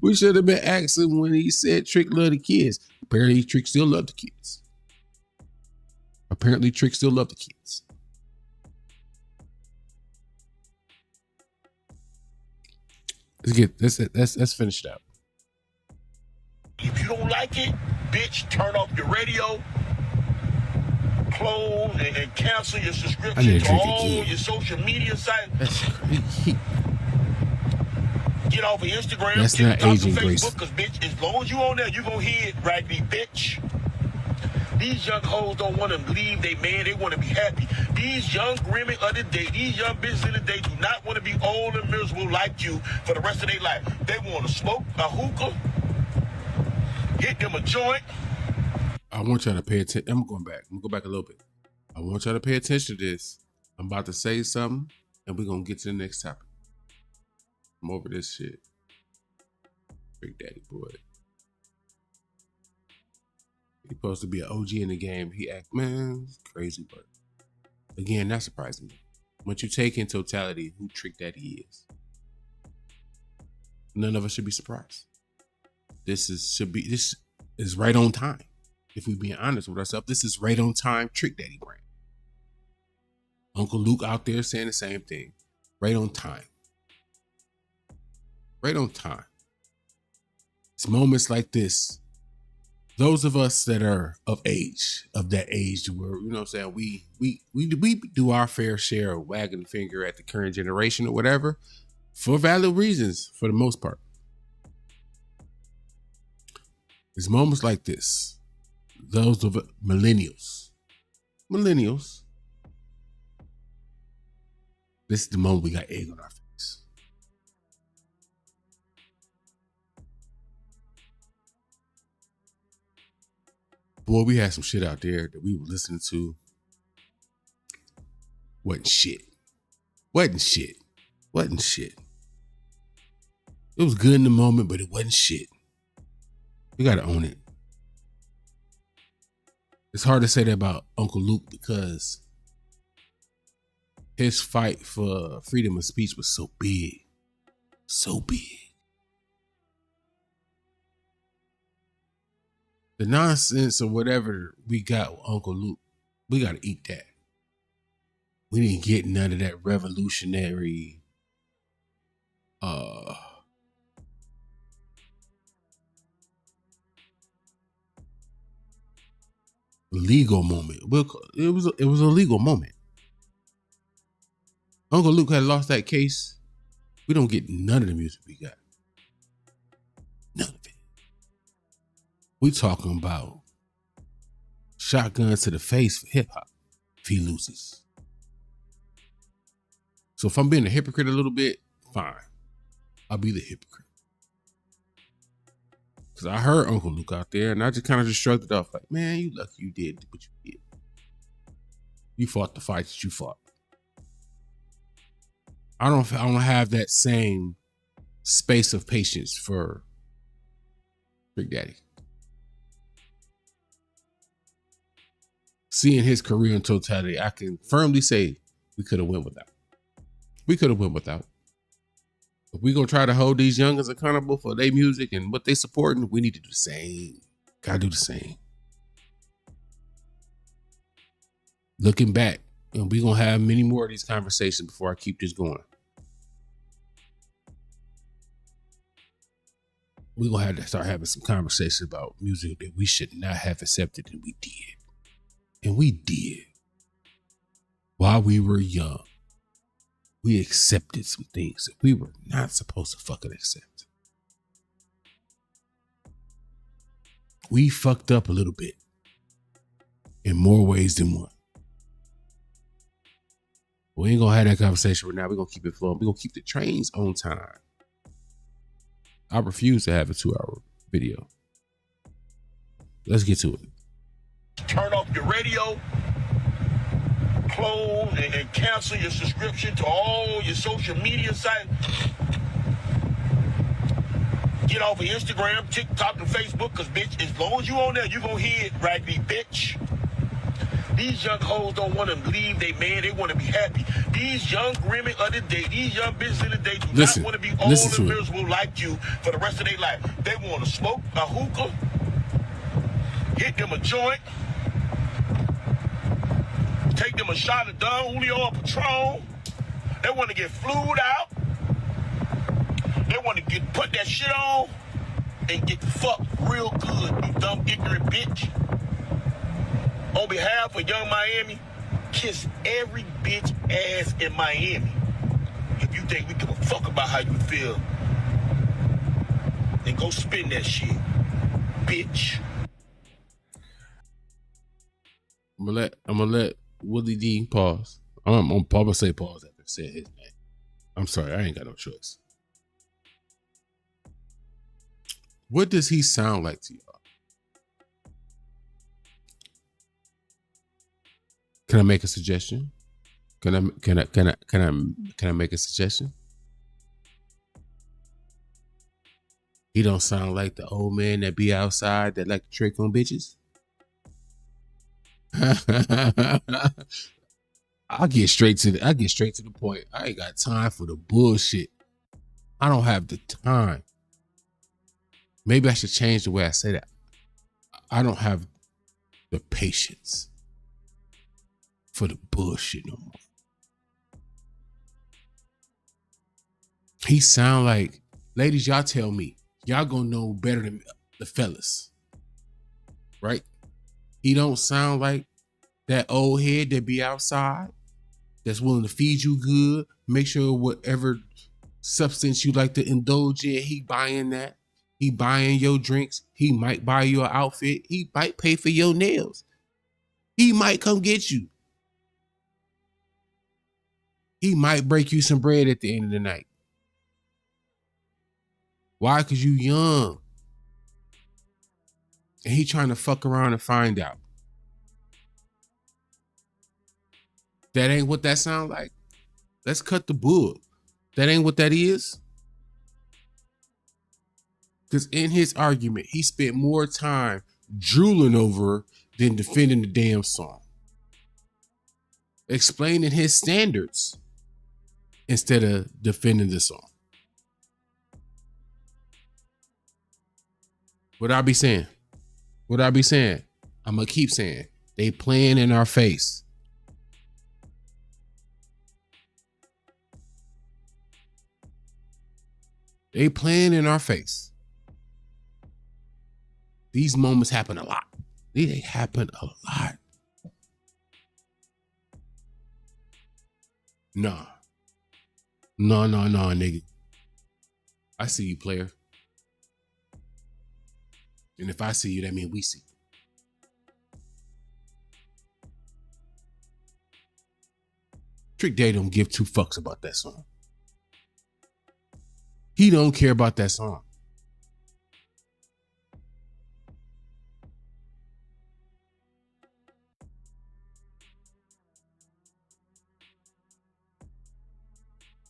We should have been asking when he said Trick loved the kids. Apparently Trick still loved the kids. Let's finish it out. If you don't like it, bitch, turn off your radio, close and cancel your subscription to all your social media sites. Get off of Instagram, that's TikTok, not aging Facebook, graceful. because bitch, as long as you on there, you gonna hear it, raggedy bitch. These young hoes don't want to leave they man, they want to be happy. These young women of the day, these young bitches of the day do not want to be old and miserable like you for the rest of their life. They want to smoke a hookah, hit them a joint. I want y'all to pay attention. I'm going to go back a little bit. I want y'all to pay attention to this. I'm about to say something, and we're going to get to the next topic. I'm over this shit. Big Daddy boy. He's supposed to be an OG in the game. He act, man, crazy work. Again, not surprising me. Once you take in totality who Trick Daddy is, none of us should be surprised. This is right on time. If we're being honest with ourselves, this is right on time Trick Daddy brand. Uncle Luke out there saying the same thing. Right on time. Right on time. It's moments like this. Those of us that are of that age, where, you know what I'm saying, we do our fair share of wagging the finger at the current generation or whatever, for valid reasons, for the most part. It's moments like this. Those of millennials. This is the moment we got egg on our face. Boy, we had some shit out there that we were listening to. Wasn't shit. It was good in the moment, but it wasn't shit. We gotta own it. It's hard to say that about Uncle Luke because his fight for freedom of speech was so big. So big. The nonsense or whatever we got with Uncle Luke, we got to eat that. We didn't get none of that revolutionary legal moment. It was a legal moment. Uncle Luke had lost that case. We don't get none of the music we got. None of it. We talking about shotgun to the face for hip hop if he loses. So if I'm being a hypocrite a little bit, fine. I'll be the hypocrite. Because I heard Uncle Luke out there and I just kind of just shrugged it off like, man, you lucky you did what you did. You fought the fight that you fought. I don't have that same space of patience for Big Daddy. Seeing his career in totality, I can firmly say we could have went without. If we gonna try to hold these youngins accountable for their music and what they supporting, we need to do the same. Gotta do the same. Looking back, and we gonna have many more of these conversations before I keep this going. We're gonna have to start having some conversations about music that we should not have accepted, and we did. And we did. While we were young, we accepted some things that we were not supposed to fucking accept. We fucked up a little bit in more ways than one. We ain't gonna have that conversation right now. We're gonna keep it flowing. We're gonna keep the trains on time. I refuse to have a 2-hour video. Let's get to it. Turn off your radio, close and cancel your subscription to all your social media sites. Get off of Instagram, TikTok, and Facebook, because, bitch, as long as you on there, you gonna hear it, raggedy bitch. These young hoes don't want to leave their man. They want to be happy. These young women of the day, these young bitches of the day do not want to be old and miserable like you for the rest of their life. They want to smoke a hookah, hit them a joint, take them a shot of Don Julio or Patron. They want to get flued out. They want to put that shit on and get fucked real good, you dumb, ignorant bitch. On behalf of Young Miami, kiss every bitch ass in Miami. If you think we give a fuck about how you feel, then go spin that shit, bitch. I'm gonna let Willie D pause. I'm gonna say pause after I said his name. I'm sorry, I ain't got no choice. What does he sound like to y'all? Can I make a suggestion? Can I make a suggestion? He don't sound like the old man that be outside that like to trick on bitches. I get straight to the point. I ain't got time for the bullshit. I don't have the time. Maybe I should change the way I say that. I don't have the patience for the bullshit no more. He sound like, ladies, y'all tell me. Y'all gonna know better than the fellas. Right? He don't sound like that old head that be outside, that's willing to feed you good, make sure whatever substance you like to indulge in, he buying that. He buying your drinks. He might buy you an outfit. He might pay for your nails. He might come get you. He might break you some bread at the end of the night. Why? Because you young. And he trying to fuck around and find out. That ain't what that sound like. Let's cut the bull. That ain't what that is. Because in his argument, he spent more time drooling over than defending the damn song. Explaining his standards instead of defending the song. What I be saying? What I be saying? I'm going to keep saying. They playing in our face. They playing in our face. These moments happen a lot. They happen a lot. Nah. No, nigga. I see you, player. And if I see you, that means we see. Trick Daddy don't give two fucks about that song. He don't care about that song.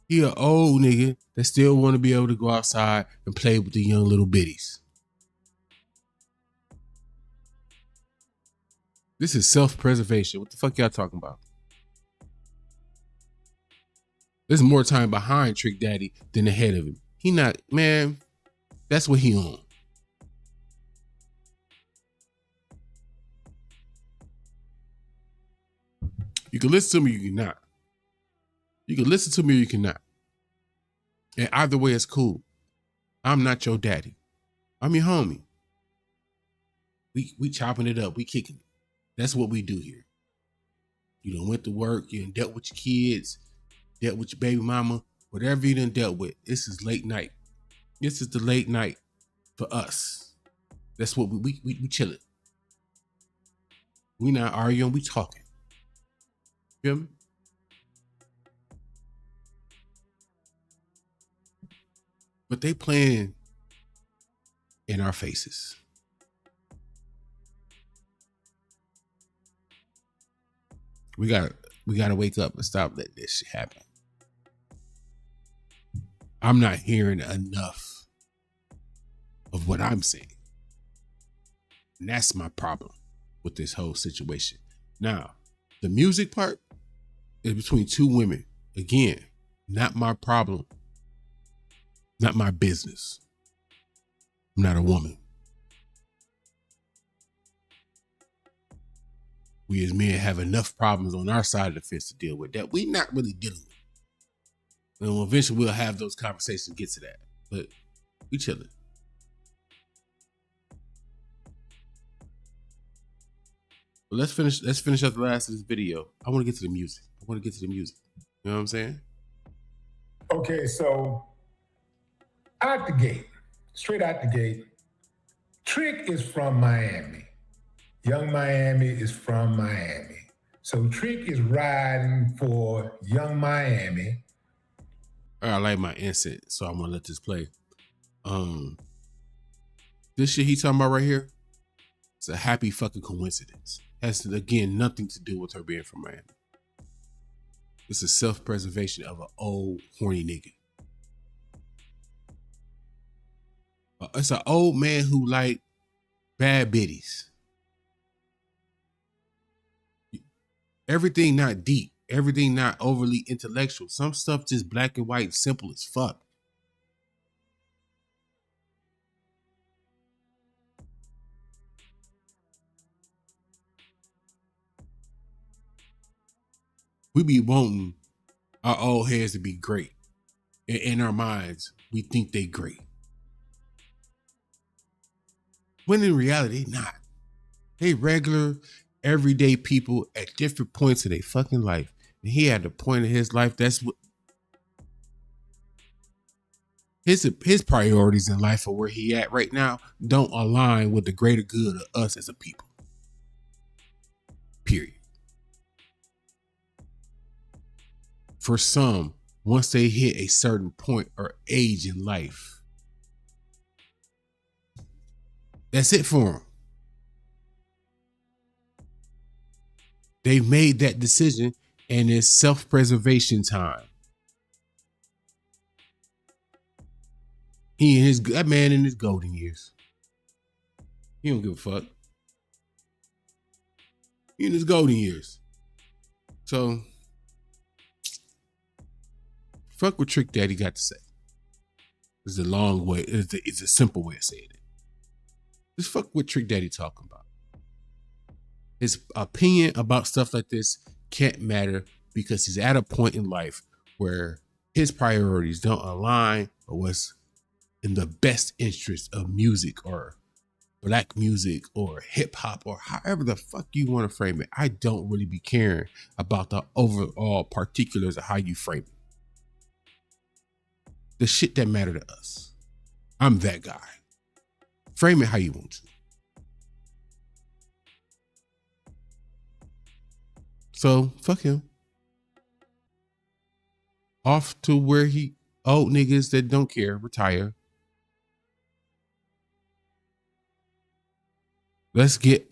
He an old nigga that still want to be able to go outside and play with the young little bitties. This is self-preservation. What the fuck y'all talking about? There's more time behind Trick Daddy than ahead of him. He not, man, that's what he on. You can listen to me, you can not. You can listen to me or you cannot. And either way, it's cool. I'm not your daddy. I'm your homie. We chopping it up. We kicking it. That's what we do here. You done went to work. You done dealt with your kids. Dealt with your baby mama. Whatever you done dealt with. This is late night. This is the late night for us. That's what we chilling. We not arguing. We talking. Feel me? But they playing in our faces. We gotta wake up and stop letting this shit happen. I'm not hearing enough of what I'm saying. And that's my problem with this whole situation. Now, the music part is between two women. Again, not my problem. Not my business. I'm not a woman. We as men have enough problems on our side of the fence to deal with that we're not really dealing with. And eventually we'll have those conversations and get to that. But we chilling. But let's finish up the last of this video. I want to get to the music. You know what I'm saying? Okay, so out the gate, straight out the gate, Trick is from Miami. Young Miami is from Miami. So Trick is riding for Young Miami. I like my incense, so I'm gonna let this play. This shit he talking about right here, it's a happy fucking coincidence. Has, again, nothing to do with her being from Miami. It's a self-preservation of an old, horny nigga. It's an old man who like bad biddies. Everything not deep. Everything not overly intellectual. Some stuff just black and white, simple as fuck. We be wanting our old heads to be great in our minds, we think they great. When in reality, not. They regular, everyday people at different points of their fucking life. And he had a point in his life. That's what his priorities in life or where he at right now don't align with the greater good of us as a people. Period. For some, once they hit a certain point or age in life, that's it for them. They've made that decision and it's self-preservation time. That man in his golden years. He don't give a fuck. He in his golden years. So, fuck what Trick Daddy got to say. It's a long way. It's a simple way of saying it. Just fuck what Trick Daddy talking about. His opinion about stuff like this can't matter because he's at a point in life where his priorities don't align with what's in the best interest of music or black music or hip hop or however the fuck you want to frame it. I don't really be caring about the overall particulars of how you frame it. The shit that matter to us. I'm that guy. Frame it how you want to. So fuck him. Off to where old niggas that don't care, retire. Let's get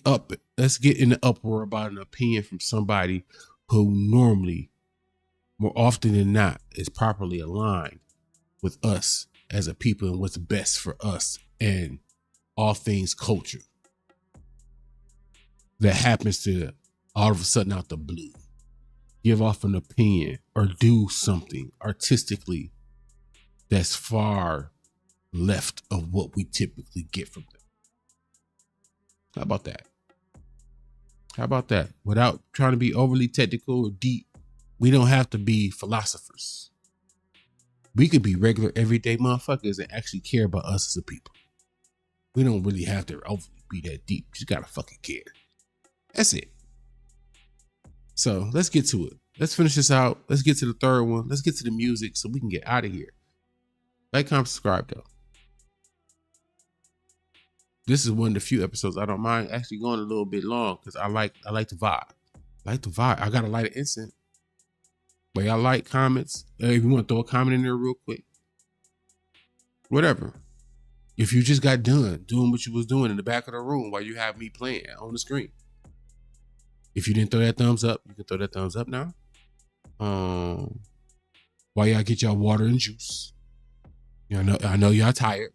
in the uproar about an opinion from somebody who normally, more often than not, is properly aligned with us as a people and what's best for us and all things culture. That happens to all of a sudden out the blue give off an opinion or do something artistically that's far left of what we typically get from them. How about that? How about that? Without trying to be overly technical or deep, we don't have to be philosophers. We could be regular, everyday motherfuckers and actually care about us as a people. We don't really have to overly be that deep. You just gotta fucking care. That's it. So let's get to it. Let's finish this out. Let's get to the third one. Let's get to the music so we can get out of here. Like, comment, subscribe though. This is one of the few episodes I don't mind actually going a little bit long because I like the vibe. I got to light an incense. But y'all like comments. If you want to throw a comment in there real quick. Whatever. If you just got done doing what you was doing in the back of the room while you have me playing on the screen. If you didn't throw that thumbs up, you can throw that thumbs up now. While y'all get y'all water and juice. I know y'all tired.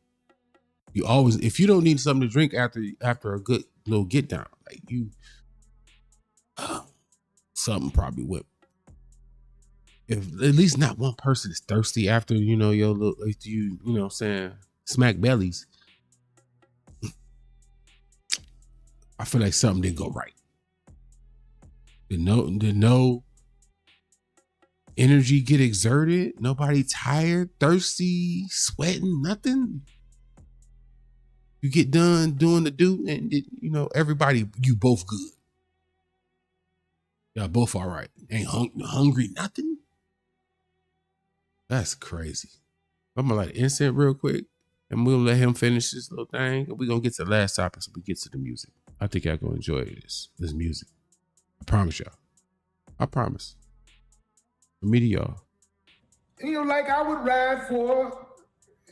You always, if you don't need something to drink after a good little get down, like you, something probably went. If at least not one person is thirsty after, your little, what I'm saying, smack bellies. I feel like something didn't go right. Did no energy get exerted? Nobody tired, thirsty, sweating, nothing? You get done doing the do and everybody, you both good. Y'all both all right. Ain't hungry, nothing? That's crazy. I'm gonna light incense real quick and we'll let him finish this little thing. And we're gonna get to the last topic so we get to the music. I think y'all gonna enjoy this music. I promise y'all. I promise. From me to y'all. Like I would ride for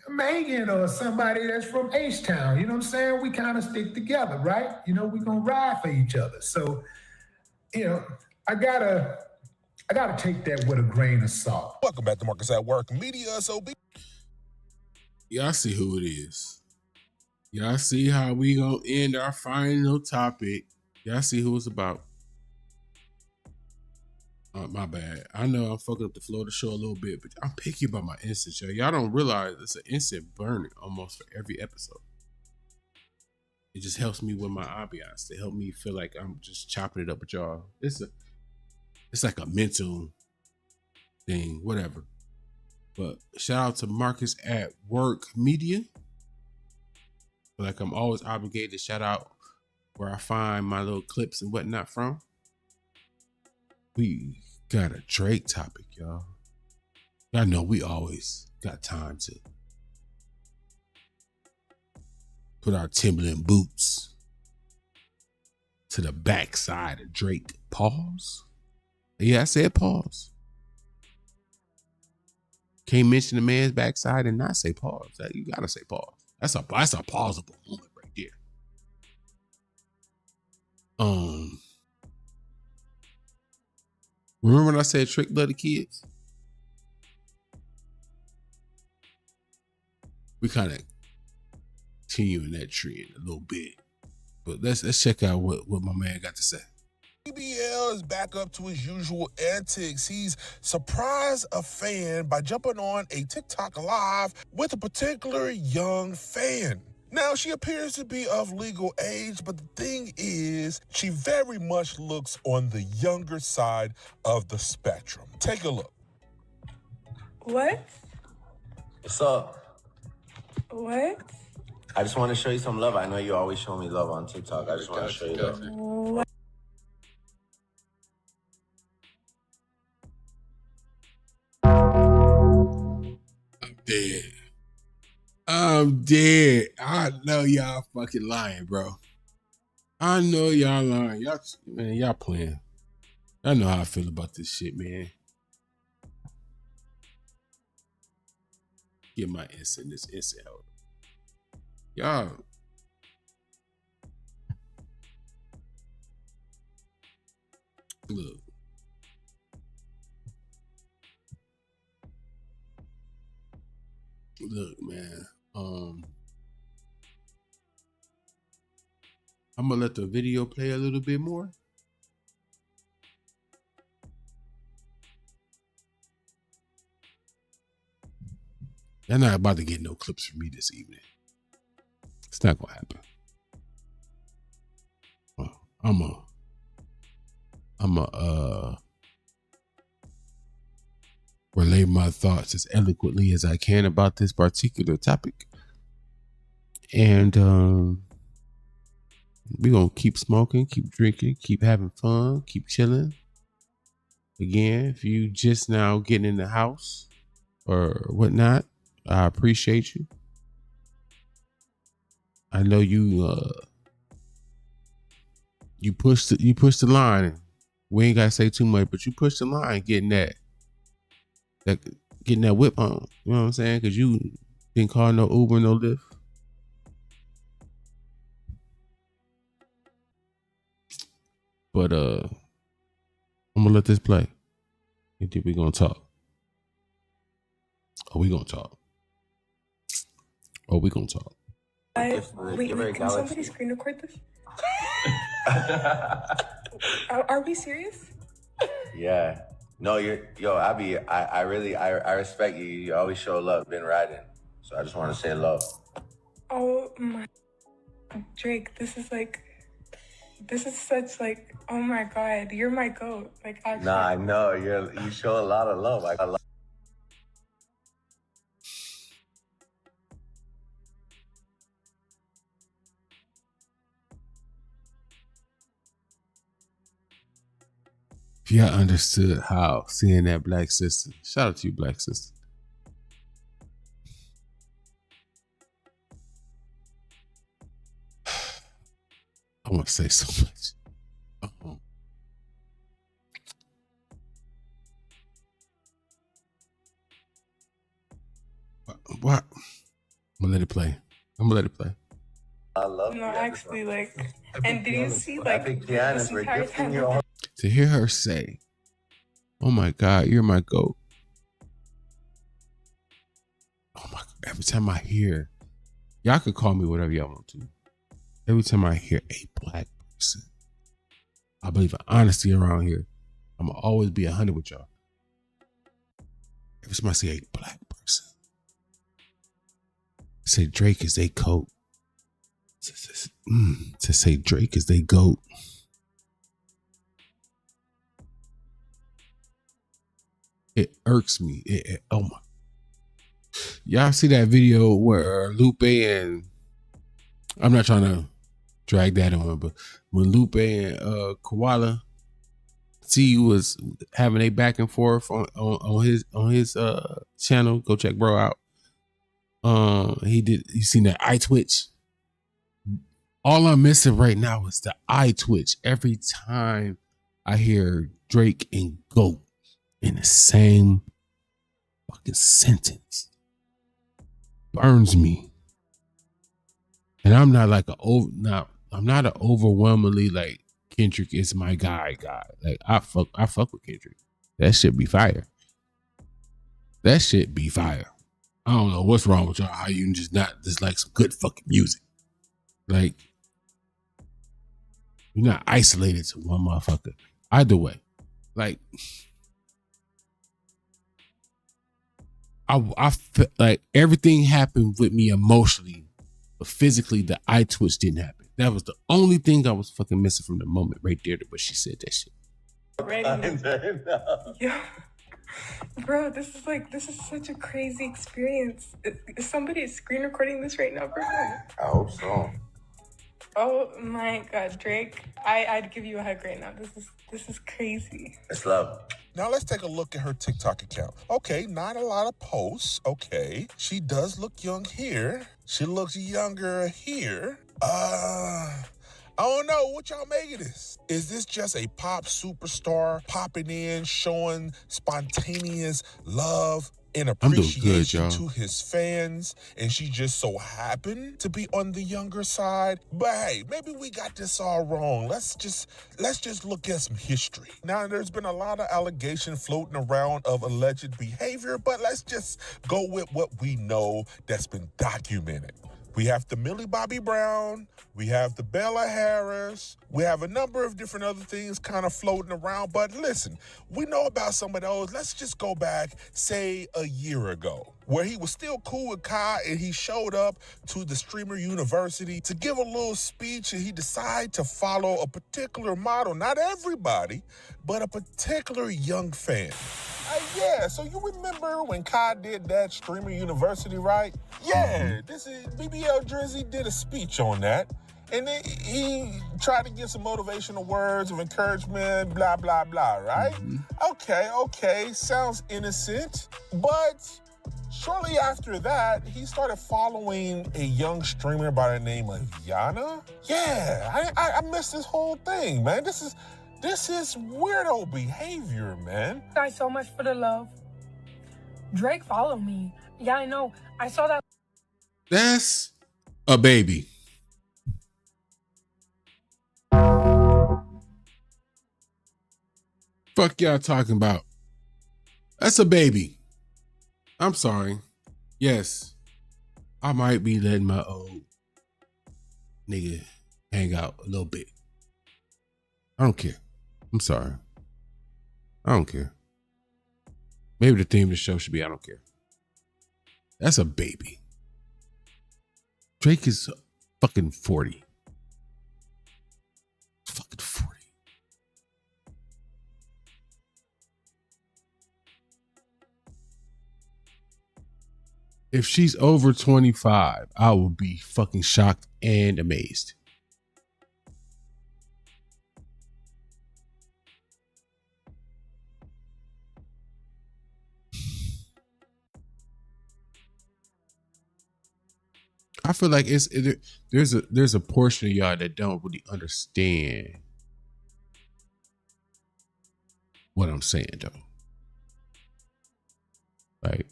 Megan or somebody that's from H-Town. You know what I'm saying? We kind of stick together, right? We're gonna ride for each other. So, I gotta take that with a grain of salt. Welcome back to Marcus at Work Media SOB. Y'all see who it is. Y'all see how we gonna end our final topic. Y'all see who it's about. My bad. I know I'm fucking up the flow of the show a little bit, but I'm picky about my incense, y'all. Y'all don't realize it's an incense burning almost for every episode. It just helps me with my ambiance. It helps me feel like I'm just chopping it up with y'all. It's like a mental thing, whatever. But shout out to Marcus at Work Media. Like I'm always obligated to shout out where I find my little clips and whatnot from. We got a Drake topic, y'all. Y'all know we always got time to put our Timberland boots to the backside of Drake. Pause. Yeah, I said pause. Can't mention the man's backside and not say pause. You gotta say pause. That's a pausable moment right there. Remember when I said Trick love the kids? We kind of continuing that trend a little bit. But let's check out what my man got to say. BBL is back up to his usual antics. He's surprised a fan by jumping on a TikTok live with a particular young fan. Now, she appears to be of legal age, but the thing is, she very much looks on the younger side of the spectrum. Take a look. What? What's up? What? I just want to show you some love. I know you always show me love on TikTok. I just want to show you love. What? I'm dead. I know y'all fucking lying, bro. I know y'all lying. Y'all playing. I know how I feel about this shit, man. Get my instant out. Y'all. Look. Look, man. I'm gonna let the video play a little bit more. You're not about to get no clips from me this evening. It's not gonna happen. I'm a relay my thoughts as eloquently as I can about this particular topic. And we're going to keep smoking, keep drinking, keep having fun, keep chilling. Again, if you just now getting in the house or whatnot, I appreciate you. I know you pushed the line. We ain't got to say too much, but you pushed the line getting that whip on. You know what I'm saying? Because you didn't call no Uber, no Lyft. But I'm gonna let this play. And then we gonna talk. We gonna talk. Wait, can somebody screen record this? Are we serious? Yeah. No, Abby, I really respect you. You always show love, been riding. So I just want to say love. Oh my, Drake, this is such like, oh my God, you're my goat. Like, actually. Nah, I know you show a lot of love. If y'all understood how seeing that black sister, shout out to you, black sister. I want to say so much. What? I'm gonna let it play. I love you. No, actually, like, and did you see, like, this entire time? To hear her say, "Oh my God, you're my goat." Oh my God! Every time I hear, y'all could call me whatever y'all want to. Every time I hear a black person, I believe in honesty around here. I'm gonna always be 100 with y'all. Every time I see a black person say Drake is they goat, to say Drake is they goat. It irks me. Oh my Y'all see that video where Lupe and I'm not trying to drag that on, but when Lupe and Koala T was having a back and forth on his channel, go check bro out. You seen that eye twitch? All I'm missing right now is the eye twitch. Every time I hear Drake and GOAT in the same fucking sentence, burns me. And I'm not like I'm not an overwhelmingly like Kendrick is my guy. Like I fuck with Kendrick. That shit be fire. That shit be fire. I don't know what's wrong with y'all. How you just not just like some good fucking music. Like you're not isolated to one motherfucker. Either way, like I feel like everything happened with me emotionally, but physically the eye twitch didn't happen. That was the only thing I was fucking missing from the moment right there when she said that shit. Yeah. Bro, this is such a crazy experience. Is somebody screen recording this right now, bro? I hope so. Oh my God, Drake! I'd give you a hug right now. This is crazy. It's love. Now let's take a look at her TikTok account. Okay, not a lot of posts. Okay, she does look young here. She looks younger here. I don't know what y'all make of this. Is this just a pop superstar popping in, showing spontaneous love and appreciation to his fans, and she just so happened to be on the younger side? But hey, maybe we got this all wrong. Let's just look at some history. Now, there's been a lot of allegations floating around of alleged behavior, but let's just go with what we know that's been documented. We have the Millie Bobby Brown, we have the Bella Harris, we have a number of different other things kind of floating around. But listen, we know about some of those. Let's just go back, say a year ago, where he was still cool with Kai and he showed up to the Streamer University to give a little speech, and he decided to follow a particular model. Not everybody, but a particular young fan. Yeah, so you remember when Kai did that Streamer University, right? Yeah, this is BBL Drizzy did a speech on that. And then he tried to get some motivational words of encouragement, blah, blah, blah, right? Okay, sounds innocent. But shortly after that, he started following a young streamer by the name of Yana. Yeah, I missed this whole thing, man. This is weirdo behavior, man. Guys, so much for the love. Drake followed me. Yeah, I know. I saw that. That's a baby. Fuck y'all talking about? That's a baby. I'm sorry. Yes, I might be letting my old nigga hang out a little bit. I don't care. I'm sorry. I don't care. Maybe the theme of the show should be I don't care. That's a baby. Drake is fucking 40. Fucking 40. If she's over 25, I will be fucking shocked and amazed. I feel like there's a portion of y'all that don't really understand what I'm saying though. Like,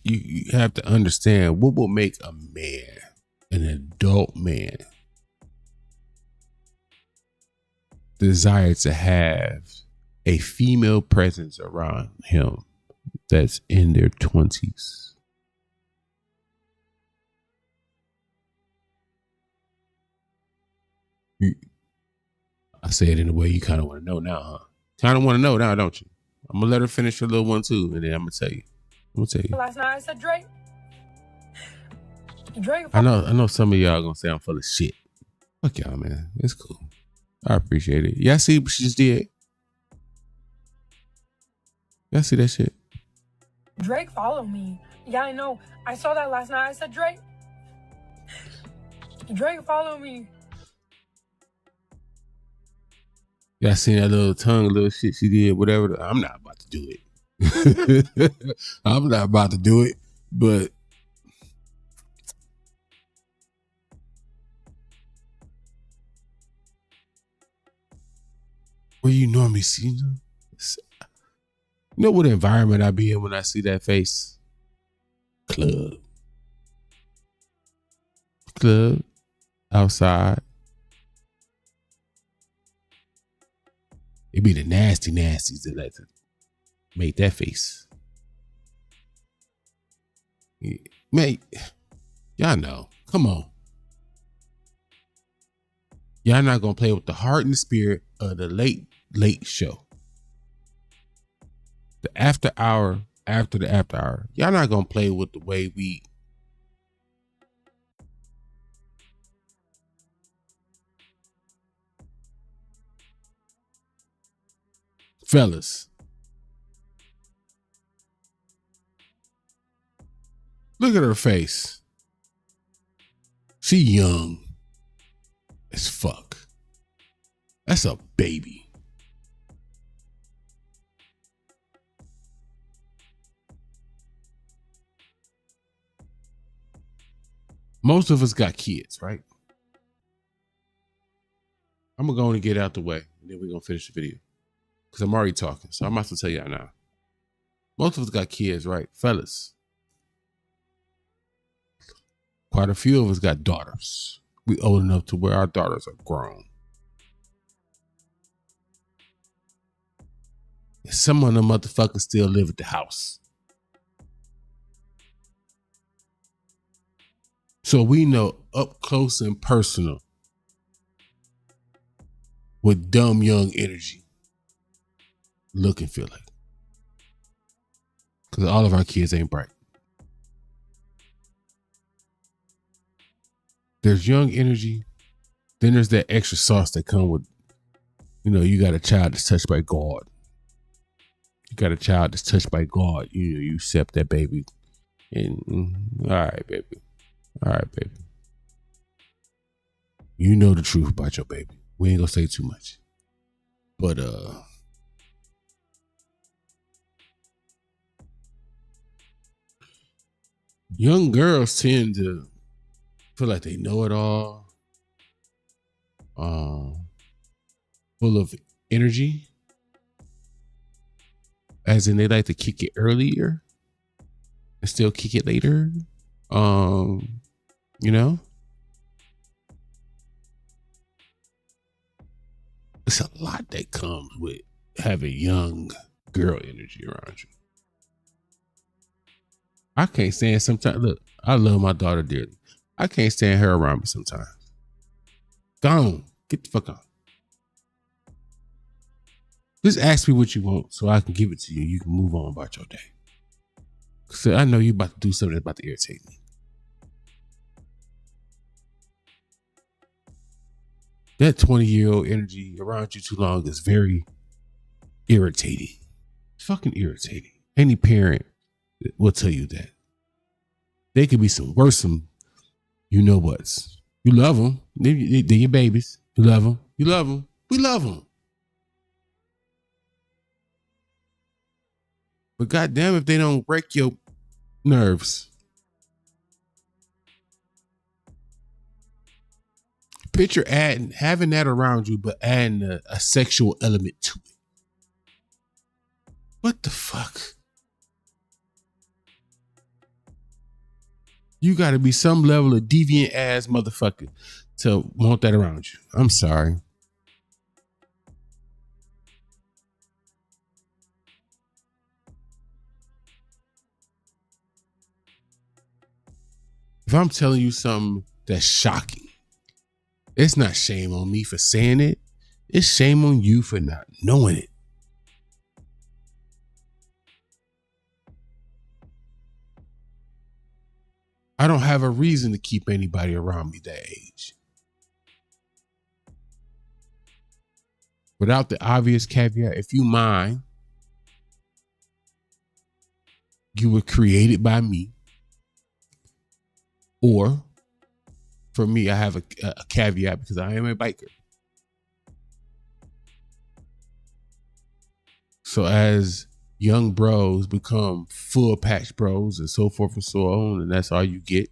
you have to understand what will make a man, an adult man, desire to have a female presence around him that's in their 20s. I say it in a way you kind of want to know now, huh? Kind of want to know now, don't you? I'm gonna let her finish her little one too, and then I'm gonna tell you. Last night I said Drake. I know some of y'all gonna say I'm full of shit. Fuck y'all, man. It's cool. I appreciate it. Yeah, see what she just did. Y'all see that shit? Drake follow me. Yeah, I know. I saw that last night. I said, Drake follow me. Y'all seen that little tongue, little shit she did, whatever. I'm not about to do it. I'm not about to do it, but where you normally see them? You know what environment I be in when I see that face? Club, outside. It be the nasties that like to make that face. Yeah. Mate, y'all know. Come on. Y'all not gonna play with the heart and the spirit of the late show. The after hour, after the after hour. Y'all not gonna play with the way we. Fellas, look at her face. She young as fuck. That's a baby. Most of us got kids, right? I'm gonna go and get out the way, and then we're gonna finish the video. Because I'm already talking, so I'm about to tell y'all now. Most of us got kids, right? Fellas. Quite a few of us got daughters. We old enough to where our daughters are grown. And some of them motherfuckers still live at the house. So we know up close and personal what dumb young energy look and feel like. Because all of our kids ain't bright. There's young energy. Then there's that extra sauce that come with, you got a child that's touched by God. You got a child that's touched by God. You accept that baby. And all right, baby. All right, baby. You know the truth about your baby. We ain't gonna say too much. But young girls tend to feel like they know it all. Full of energy. As in they like to kick it earlier and still kick it later. It's a lot that comes with having young girl energy around you. I can't stand sometimes. Look, I love my daughter dearly. I can't stand her around me sometimes. Gone. Get the fuck on. Just ask me what you want so I can give it to you. You can move on about your day. So I know you about to do something that's about to irritate me. That 20-year-old energy around you too long is very irritating. It's fucking irritating. Any parent will tell you that. They could be some worse than you know what's. You love them. They're your babies. You love them. You love them. We love them. But goddamn if they don't break your nerves. Picture having that around you, but adding a sexual element to it. What the fuck? You got to be some level of deviant ass motherfucker to want that around you. I'm sorry. If I'm telling you something that's shocking, it's not shame on me for saying it. It's shame on you for not knowing it. I don't have a reason to keep anybody around me that age. Without the obvious caveat, if you mine, you were created by me, or for me, I have a caveat because I am a biker. So as young bros become full patch bros and so forth and so on, and that's all you get,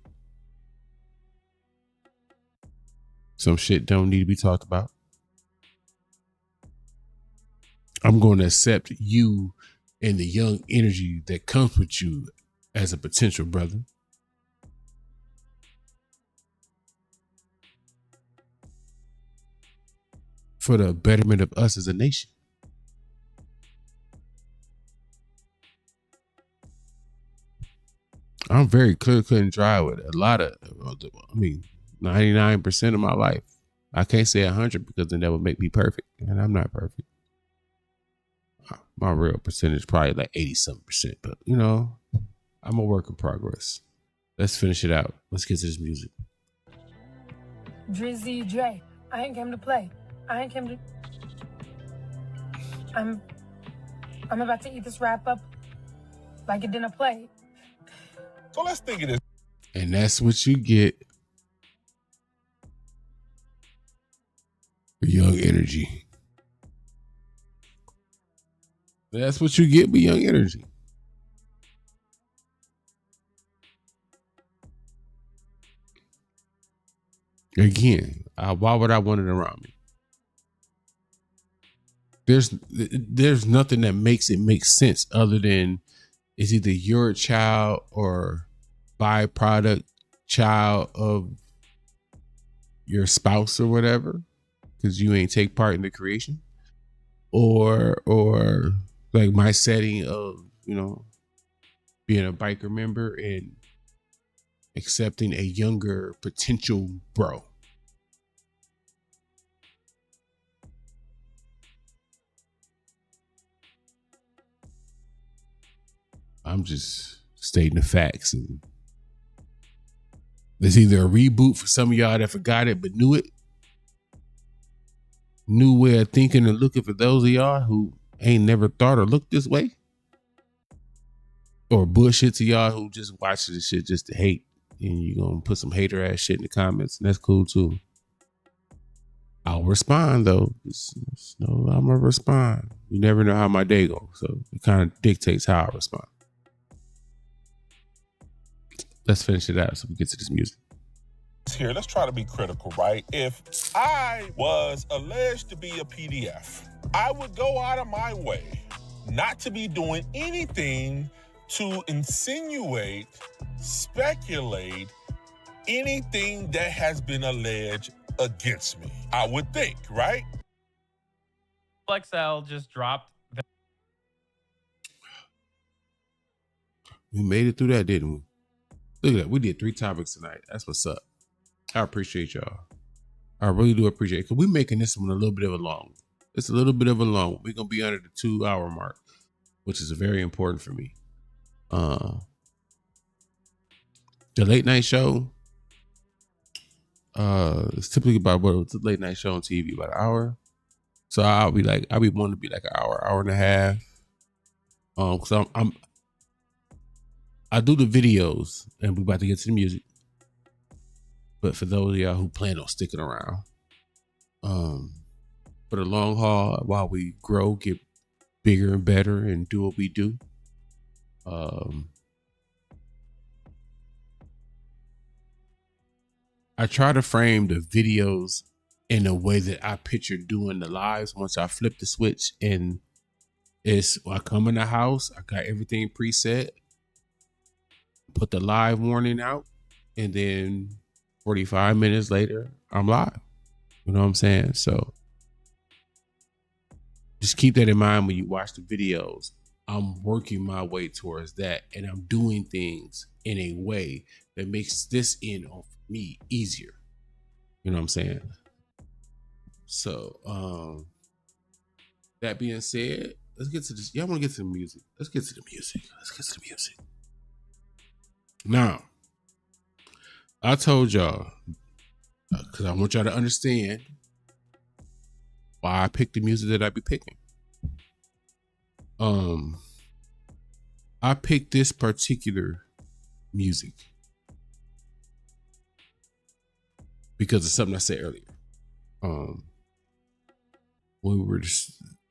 some shit don't need to be talked about. I'm going to accept you and the young energy that comes with you as a potential brother. For the betterment of us as a nation. I'm very clear cut and dry with a lot of, 99% of my life. I can't say 100 because then that would make me perfect, and I'm not perfect. My real percentage probably like 80-something%, but I'm a work in progress. Let's finish it out. Let's get to this music. Drizzy J, I ain't came to play. I ain't came to. I'm about to eat this wrap up like it didn't play. So let's think of this. And that's what you get for young energy. That's what you get with young energy. Again, why would I want it around me? There's nothing that makes it make sense other than it's either your child or byproduct child of your spouse or whatever, because you ain't take part in the creation, or like my setting of being a biker member and accepting a younger potential bro. I'm just stating the facts. And there's either a reboot for some of y'all that forgot it but knew it. New way of thinking and looking for those of y'all who ain't never thought or looked this way. Or bullshit to y'all who just watch this shit just to hate. And you gonna put some hater ass shit in the comments. And that's cool too. I'll respond though. I'm gonna respond. You never know how my day goes. So it kind of dictates how I respond. Let's finish it out so we get to this music. Here, let's try to be critical, right? If I was alleged to be a PDF, I would go out of my way not to be doing anything to insinuate, speculate anything that has been alleged against me. I would think, right? XXL just dropped. We made it through that, didn't we? Look at that. We did 3 topics tonight. That's what's up. I appreciate y'all. I really do appreciate it. Because we're making this one a little bit of a long. It's a little bit of a long one. We're going to be under the 2-hour mark, which is very important for me. The late night show, it's typically about it's a late night show on TV, about an hour. So I'll be wanting to be like an hour and a half. Because I do the videos and we're about to get to the music. But for those of y'all who plan on sticking around, for the long haul, while we grow, get bigger and better and do what we do, I try to frame the videos in a way that I picture doing the lives once I flip the switch. And I come in the house, I got everything preset, put the live warning out, and then 45 minutes later, I'm live. You know what I'm saying? So just keep that in mind when you watch the videos. I'm working my way towards that, and I'm doing things in a way that makes this end on me easier. You know what I'm saying? So, that being said, let's get to this. Y'all want to get to the music? Let's get to the music. Now, I told y'all, because I want y'all to understand why I picked the music that I be picking. I I picked this particular music because of something I said earlier. When we were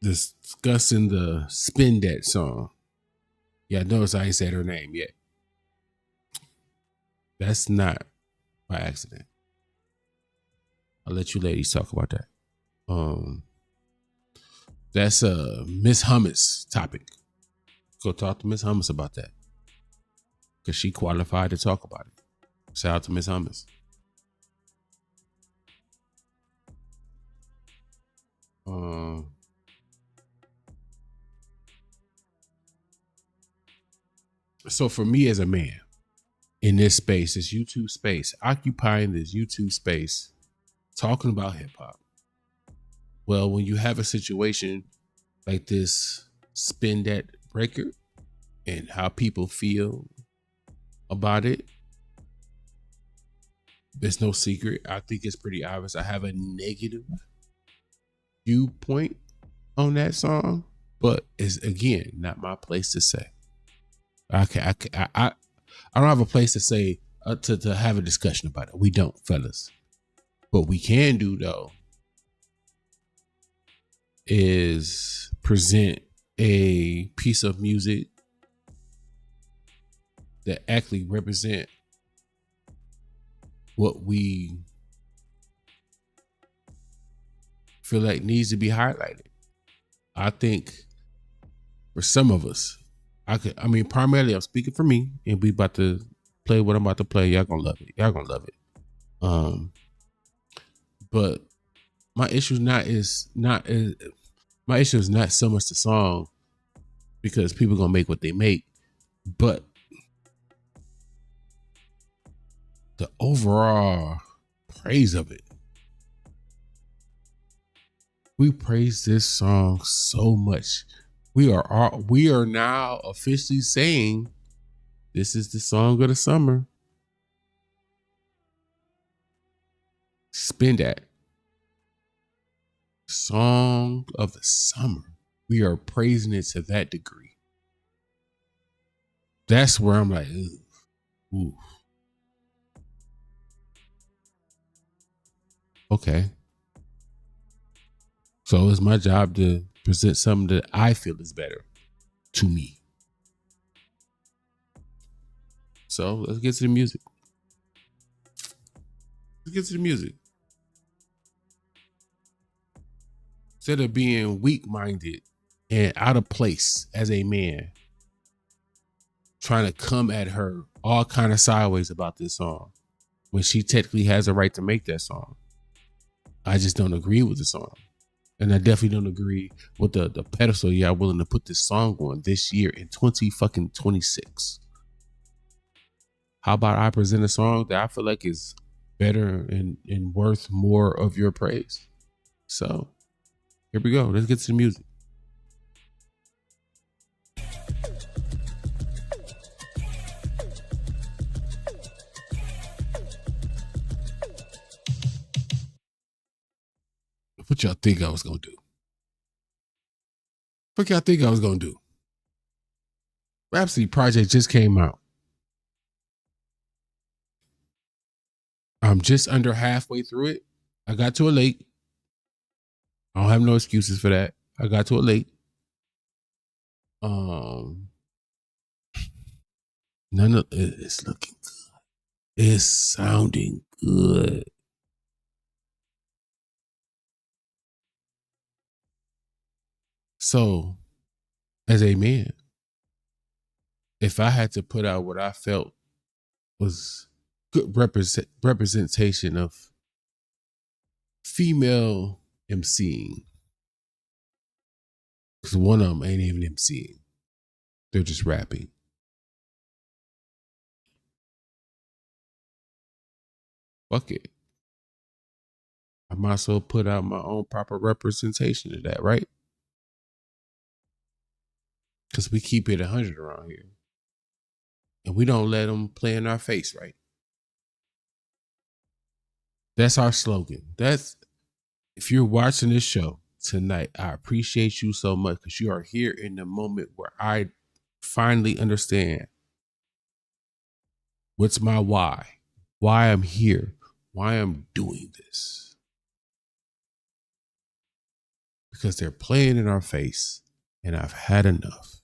discussing the Spin That song. Yeah, notice I ain't said her name yet. That's not by accident. I'll let you ladies talk about that. That's Miss Hummus topic. Go talk to Miss Hummus about that. Because she qualified to talk about it. Shout out to Miss Hummus. So for me as a man in this space, this YouTube space, occupying this YouTube space, talking about hip hop. Well, when you have a situation like this Spin That record and how people feel about it, there's no secret. I think it's pretty obvious. I have a negative viewpoint on that song, but it's again not my place to say. I don't have a place to say to have a discussion about it. We don't, fellas. What we can do though is present a piece of music that actually represent what we feel like needs to be highlighted. I think for some of us, primarily I'm speaking for me, and we about to play what I'm about to play. Y'all gonna love it. Y'all gonna love it. But my issue is not so much the song, because people gonna make what they make, but the overall praise of it. We praise this song so much. We are now officially saying this is the song of the summer. Spin That. Song of the summer. We are praising it to that degree. That's where I'm like, ooh. Okay. So it's my job to present something that I feel is better to me. So let's get to the music. Instead of being weak-minded and out of place as a man, trying to come at her all kind of sideways about this song, when she technically has a right to make that song. I just don't agree with the song. And I definitely don't agree with the pedestal y'all willing to put this song on this year in 2026. How about I present a song that I feel like is better and worth more of your praise? So here we go. Let's get to the music. What y'all think I was gonna do? What y'all think I was gonna do? Rhapsody project just came out. I'm just under halfway through it. I got to it late. I don't have no excuses for that. I got to it late. None of it's looking good. It's sounding good. So, as a man, if I had to put out what I felt was good representation of female MCing, because one of them ain't even MCing, they're just rapping. Fuck it. I might as well put out my own proper representation of that, right? Because we keep it 100 around here. And we don't let them play in our face, right? That's our slogan. If you're watching this show tonight, I appreciate you so much because you are here in the moment where I finally understand what's my why I'm here, why I'm doing this. Because they're playing in our face, and I've had enough.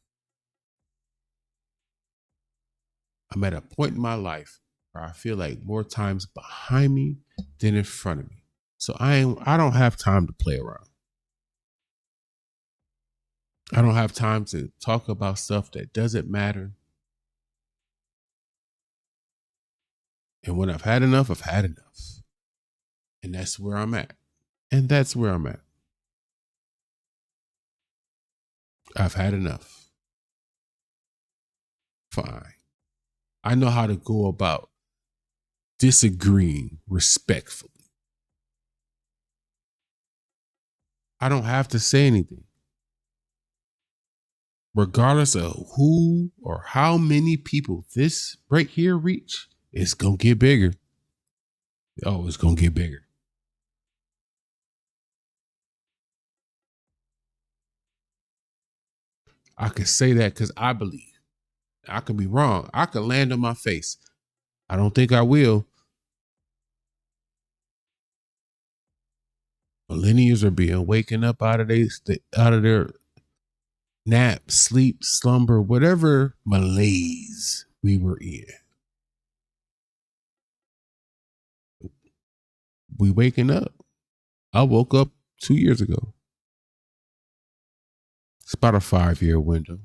I'm at a point in my life where I feel like more time's behind me than in front of me. So I don't have time to play around. I don't have time to talk about stuff that doesn't matter. And when I've had enough, I've had enough. And that's where I'm at. And that's where I'm at. I've had enough. Fine. I know how to go about disagreeing respectfully. I don't have to say anything. Regardless of who or how many people this right here reach, it's going to get bigger. Oh, it's going to get bigger. I can say that because I believe. I could be wrong. I could land on my face. I don't think I will. Millennials are being waken up out of their nap, sleep, slumber, whatever malaise we were in. We waking up. I woke up 2 years ago. It's about a 5-year window.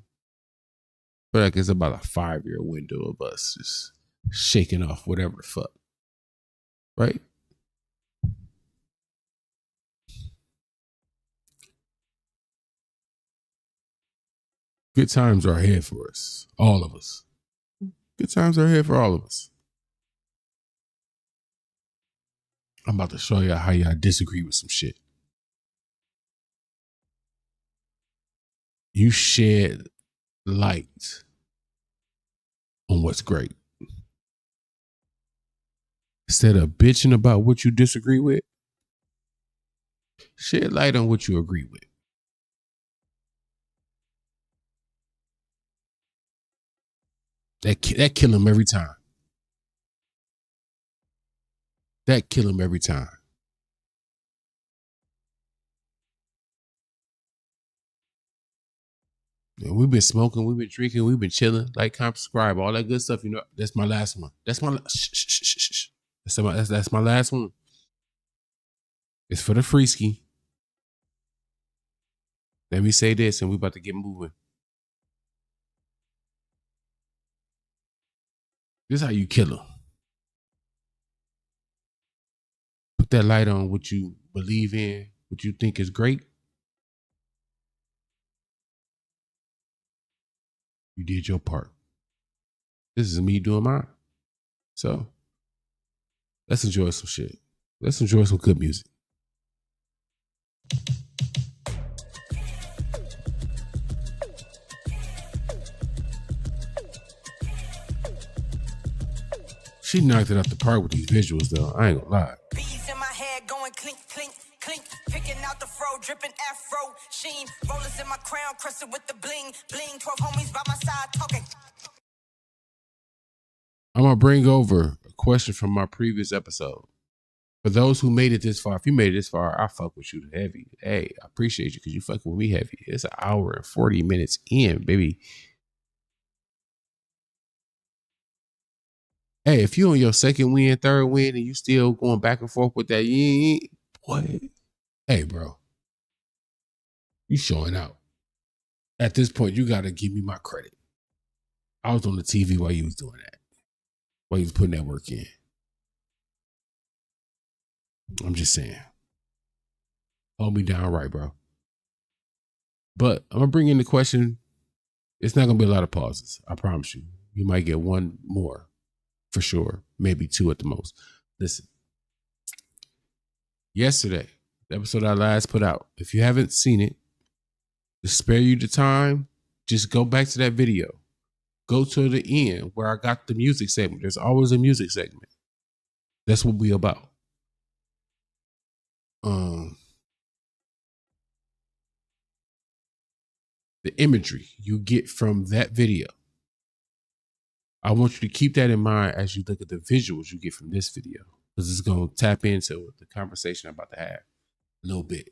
But like it's about a 5-year window of us just shaking off whatever the fuck. Right? Good times are ahead for us. All of us. Good times are ahead for all of us. I'm about to show you how y'all disagree with some shit. You shed light on what's great. Instead of bitching about what you disagree with, shed light on what you agree with. That kill him every time. That kill him every time. And we've been smoking, we've been drinking, we've been chilling, like, comment, subscribe, all that good stuff. You know, that's my last one. That's my that's my last one. It's for the free ski. Let me say this, and we about to get moving. This is how you kill them. Put that light on what you believe in, what you think is great. You did your part. This is me doing mine. So let's enjoy some shit. Let's enjoy some good music. She knocked it out the park with these visuals, though. I ain't gonna lie. Bees in my head going clink, clink, clink. Picking out the fro, dripping afro sheen. Rollers in my crown, crusted with the bling, bling. 12 homies by my side talking. I'm gonna bring over a question from my previous episode. For those who made it this far, if you made it this far, I fuck with you heavy. Hey, I appreciate you because you fucking with me heavy. It's an hour and 40 minutes in, baby. Hey, if you on your second win, third win, and you still going back and forth with that, boy. Hey, bro. You showing out. At this point, you got to give me my credit. I was on the TV while you was doing that. While you was putting that work in. I'm just saying. Hold me down right, bro. But I'm going to bring in the question. It's not going to be a lot of pauses. I promise you. You might get one more. For sure. Maybe two at the most. Listen. Yesterday, the episode I last put out. If you haven't seen it, to spare you the time, just go back to that video. Go to the end where I got the music segment. There's always a music segment. That's what we about. the imagery you get from that video. I want you to keep that in mind as you look at the visuals you get from this video, because it's going to tap into the conversation I'm about to have a little bit.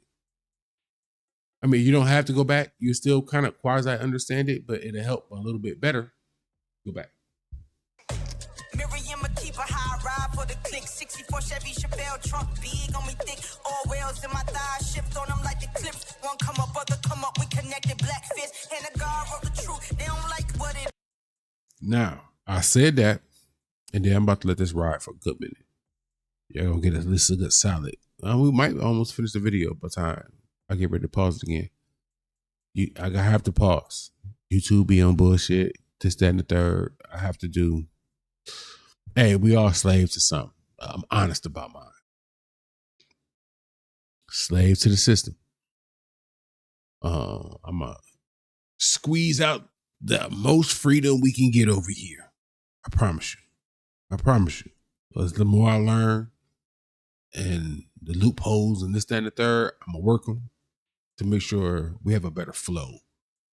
I mean, you don't have to go back. You still kind of quasi understand it, but it'll help a little bit better. Go back. Miriam, a keeper, high ride for the click. 64 Chevy Chevelle trunk, big on me thick. All wheels in my thighs, shift on them like the clips. One come up, other come up, we connected, black fist. And the God wrote the truth, they don't like what it. Now, I said that, and then I'm about to let this ride for a good minute. You're going to get at least a good solid. We might almost finish the video by the time I get ready to pause it again. I have to pause. YouTube be on bullshit, this, that, and the third. I have to do. Hey, we all slaves to something. I'm honest about mine. Slave to the system. I'm going to squeeze out the most freedom we can get over here. I promise you. I promise you. Because the more I learn and the loopholes and this, that, and the third, I'm going to work them to make sure we have a better flow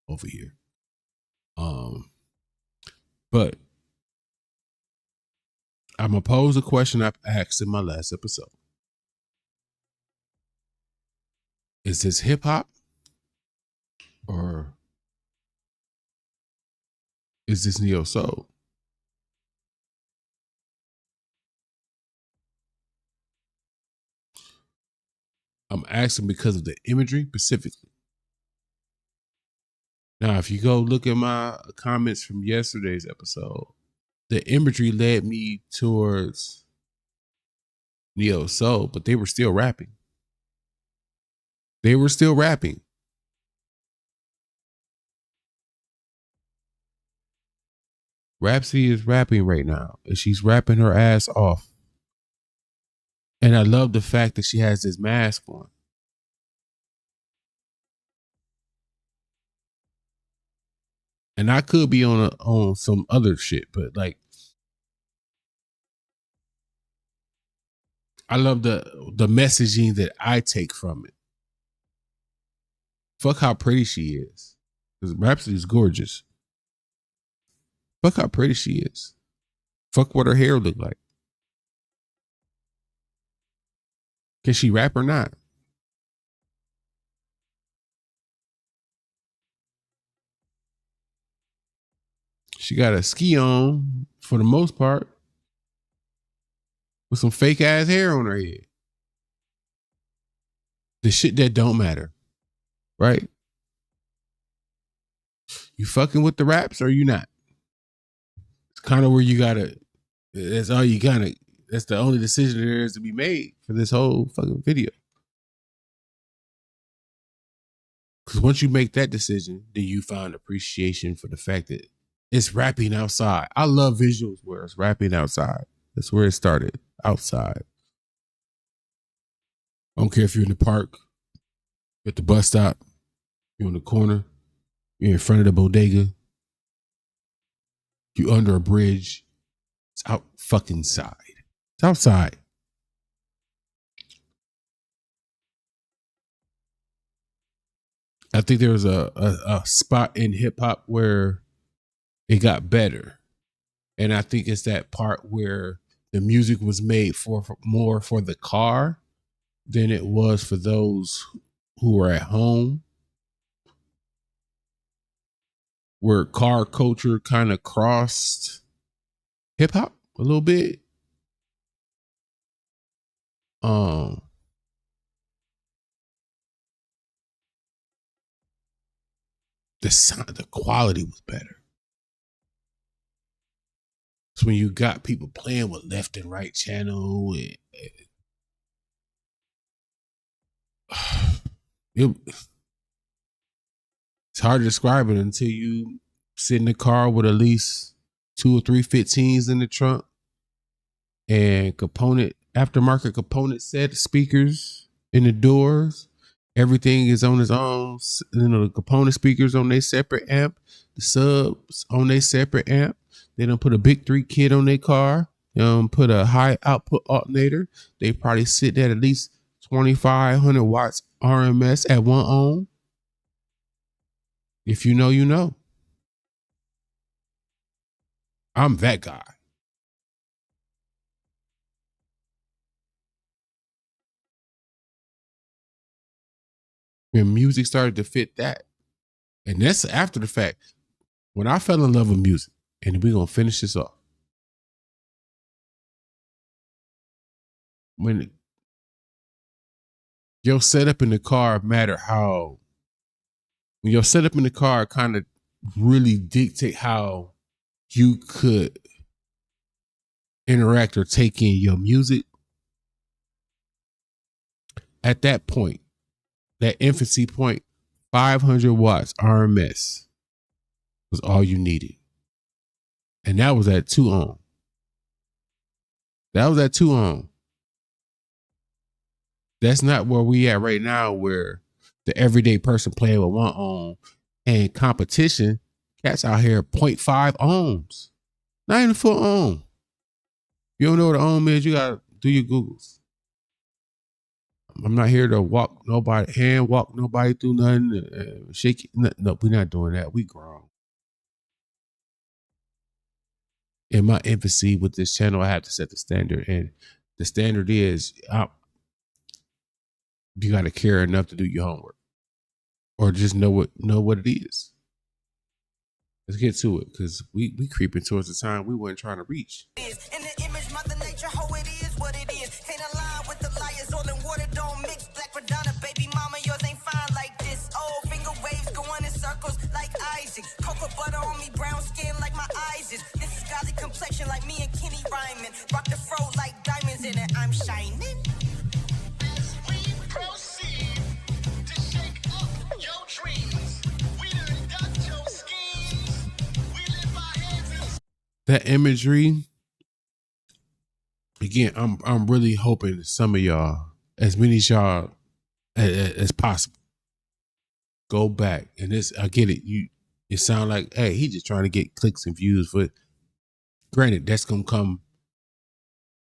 over here. But I'm going to pose a question I asked in my last episode. Is this hip hop or is this neo soul? I'm asking because of the imagery specifically. Now, if you go look at my comments from yesterday's episode, the imagery led me towards neo soul, but they were still rapping. They were still rapping. Rhapsody is rapping right now, and she's rapping her ass off. And I love the fact that she has this mask on. And I could be on some other shit, but like, I love the messaging that I take from it. Fuck how pretty she is. Because Rhapsody is gorgeous. Fuck how pretty she is. Fuck what her hair look like. Can she rap or not? She got a ski on for the most part with some fake ass hair on her head. The shit that don't matter. Right? You fucking with the raps or you not? It's kind of where you gotta, that's all you gotta, that's the only decision there is to be made for this whole fucking video. Because once you make that decision, then you find appreciation for the fact that it's rapping outside. I love visuals where it's rapping outside. That's where it started, outside. I don't care if you're in the park, at the bus stop, you're in the corner, you're in front of the bodega, you're under a bridge. It's out fucking side. It's outside. I think there was a spot in hip hop where it got better. And I think it's that part where the music was made for more for the car than it was for those who were at home. Where car culture kind of crossed hip hop a little bit. The sound, the quality was better. So when you got people playing with left and right channel, it's hard to describe it until you sit in the car with at least 2 or 3 15s in the trunk and aftermarket component set speakers in the doors. Everything is on its own. You know, the component speakers on their separate amp, the subs on their separate amp. They don't put a big 3 kit on their car. Put a high output alternator. They probably sit at least 2,500 watts RMS at one ohm. If you know, you know. I'm that guy. When music started to fit that, and that's after the fact. When I fell in love with music, and we're going to finish this off. When your setup in the car matter how, when your setup in the car kind of really dictate how you could interact or take in your music. At that point, that infancy point, 500 watts RMS was all you needed. And that was at 2 ohm. That was at 2 ohm. That's not where we at right now, where the everyday person playing with 1 ohm and competition, cats out here 0.5 ohms. Not even full ohm. You don't know what an ohm is, you gotta do your Googles. I'm not here to walk nobody through nothing, shake it. No, we're not doing that. We grown. In my infancy with this channel, I have to set the standard, and the standard is you got to care enough to do your homework, or just know what it is. Let's get to it, because we creeping towards the time we weren't trying to reach. In the image, Mother Nature, how it is, what it is. Can't align with the liars, all in water don't mix. Black Madonna, baby mama, yours ain't fine like this. Oh, finger waves going in circles like Isaac. Cocoa butter on me, brown skin like my eyes is. This is godly complexion like me and Kenny Ryman. Rock the fro like diamonds in it, I'm shining. As we proceed to shake up your dreams, we done ducked your schemes. We lift our hands and That imagery, again, I'm really hoping that some of y'all, as many of y'all as possible, go back. And this, I get it. It sound like, hey, he just trying to get clicks and views, but granted, that's gonna come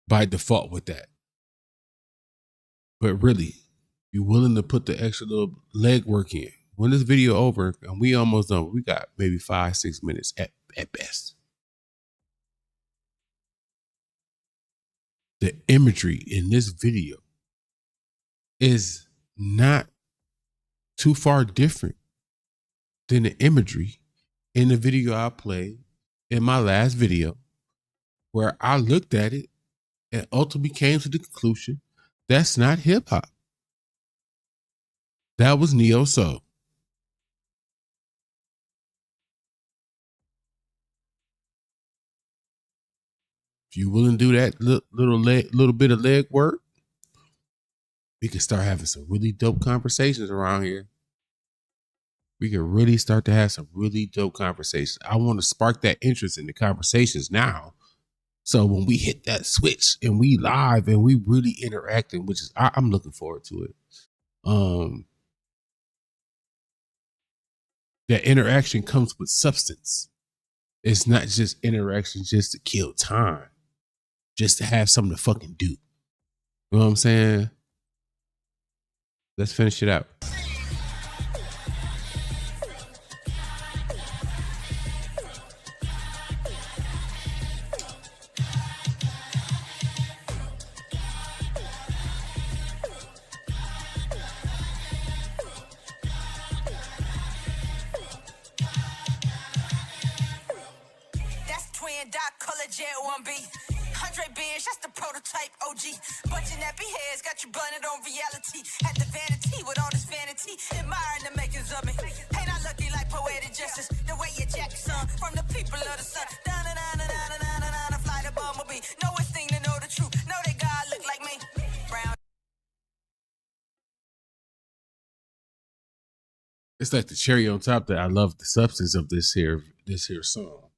by default with that. But really, you're willing to put the extra little leg work in. When this video over, and we almost done, we got maybe 5-6 minutes at best. The imagery in this video is not too far different than the imagery in the video I played in my last video, where I looked at it and ultimately came to the conclusion that's not hip hop. That was neo soul. If you willing to do that little bit of leg work, we can start having some really dope conversations around here. We can really start to have some really dope conversations. I want to spark that interest in the conversations now. So when we hit that switch and we live and we really interacting, which is I'm looking forward to it. That interaction comes with substance. It's not just interaction just to kill time, just to have something to fucking do. You know what I'm saying? Let's finish it out. That's twin dot color jet 1B. 100 bands, that's the prototype OG. Bunch of nappy heads, got you blunted on reality. At the vanity with all this vanity, admiring the makers of me. Ain't I lucky like poetic justice? The way you jack son from the people of the sun. Da-na-na-na-na-na-na-na-na, fly the bumblebee. Know it's thing to know the truth. Know that God look like me. Brown. It's like the cherry on top that I love the substance of this here song.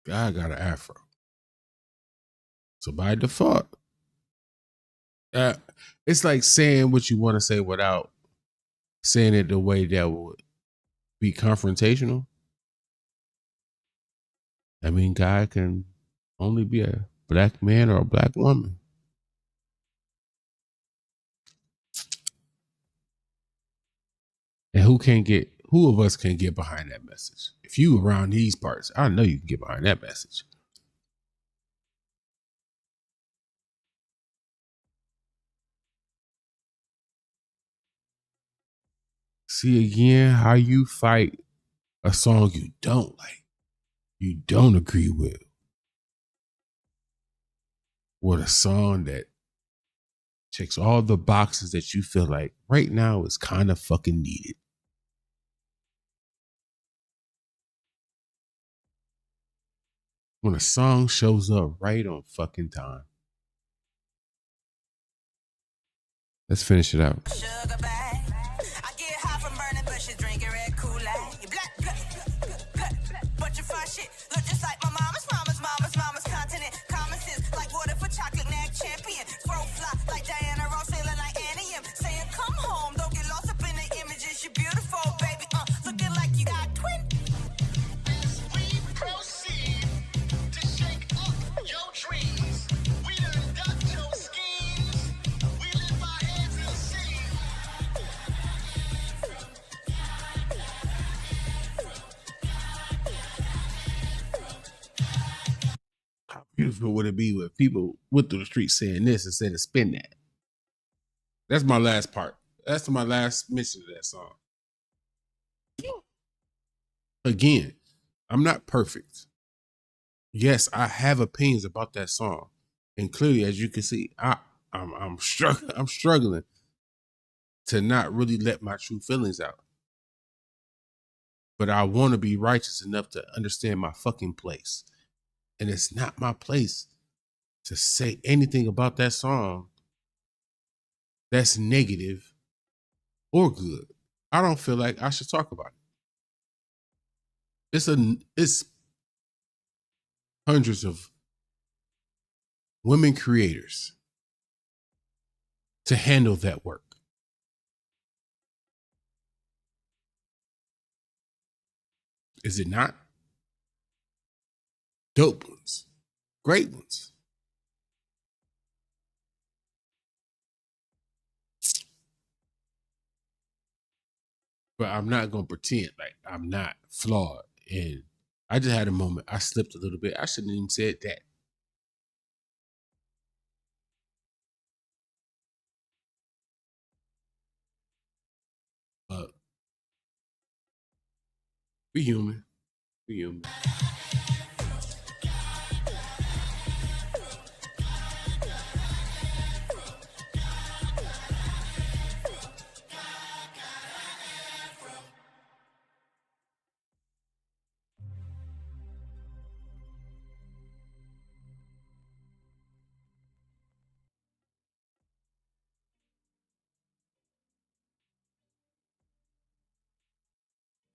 God got an afro. So by default, it's like saying what you want to say without saying it the way that would be confrontational. I mean, God can only be a black man or a black woman. And who of us can get behind that message? If you around these parts, I know you can get behind that message. See again how you fight a song you don't like, you don't agree with a song that checks all the boxes that you feel like right now is kind of fucking needed. When a song shows up right on fucking time. Let's finish it out. But you find shit look just like my mama's continent. Common sense like water for chocolate nag champion. Throw fly like Diana Ross, sailing like Annie M. Saying come home, don't get lost up in the images. You're beautiful, baby. Looking like you got twin. As we proceed to shake up your dreams, we done ducked your schemes. We lift our hands and sing. How beautiful would it be if people went through the street saying this instead of spin that? That's my last part. That's my last mention of that song. Again, I'm not perfect. Yes, I have opinions about that song. And clearly, as you can see, I'm struggling to not really let my true feelings out. But I want to be righteous enough to understand my fucking place. And it's not my place to say anything about that song that's negative or good. I don't feel like I should talk about it. It's hundreds of women creators to handle that work. Is it not? Dope ones, great ones. But I'm not going to pretend like I'm not flawed. And I just had a moment. I slipped a little bit. I shouldn't even said that. But we human. We human.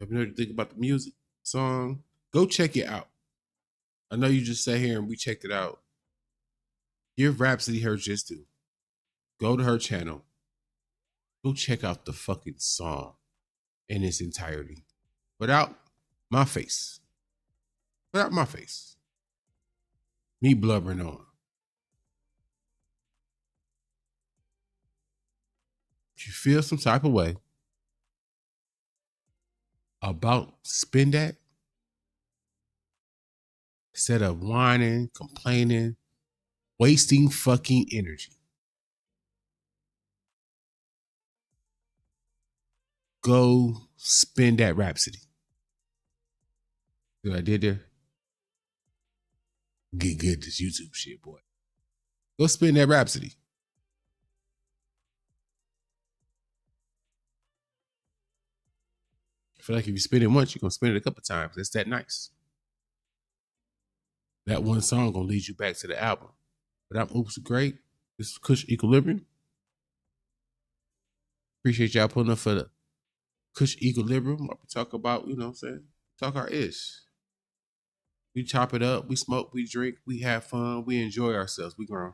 If you know what you think about the music, song, go check it out. I know you just sat here and we checked it out. Give Rhapsody her just due. Go to her channel. Go check out the fucking song in its entirety. Without my face. Without my face. Me blubbering on. If you feel some type of way about Spin That, instead of whining, complaining, wasting fucking energy, go spin that Rhapsody. See what I did there? Get good at this YouTube shit, boy. Go spin that Rhapsody. I feel like if you spin it once, you're going to spin it a couple times. It's that nice. That one song going to lead you back to the album. But I'm Oops Great. This is Kush Equilibrium. Appreciate y'all pulling up for the Kush Equilibrium. We talk about, you know what I'm saying? Talk our ish. We chop it up. We smoke. We drink. We have fun. We enjoy ourselves. We grown.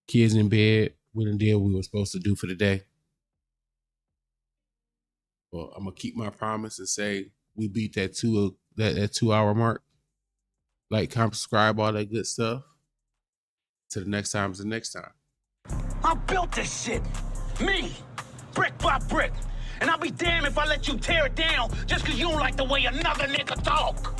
Kids in bed. We done did what we were supposed to do for the day. Well, I'm going to keep my promise and say we beat that 2 hour mark. Like, comment, subscribe, all that good stuff. Till the next time is the next time. I built this shit. Me. Brick by brick. And I'll be damned if I let you tear it down just because you don't like the way another nigga talk.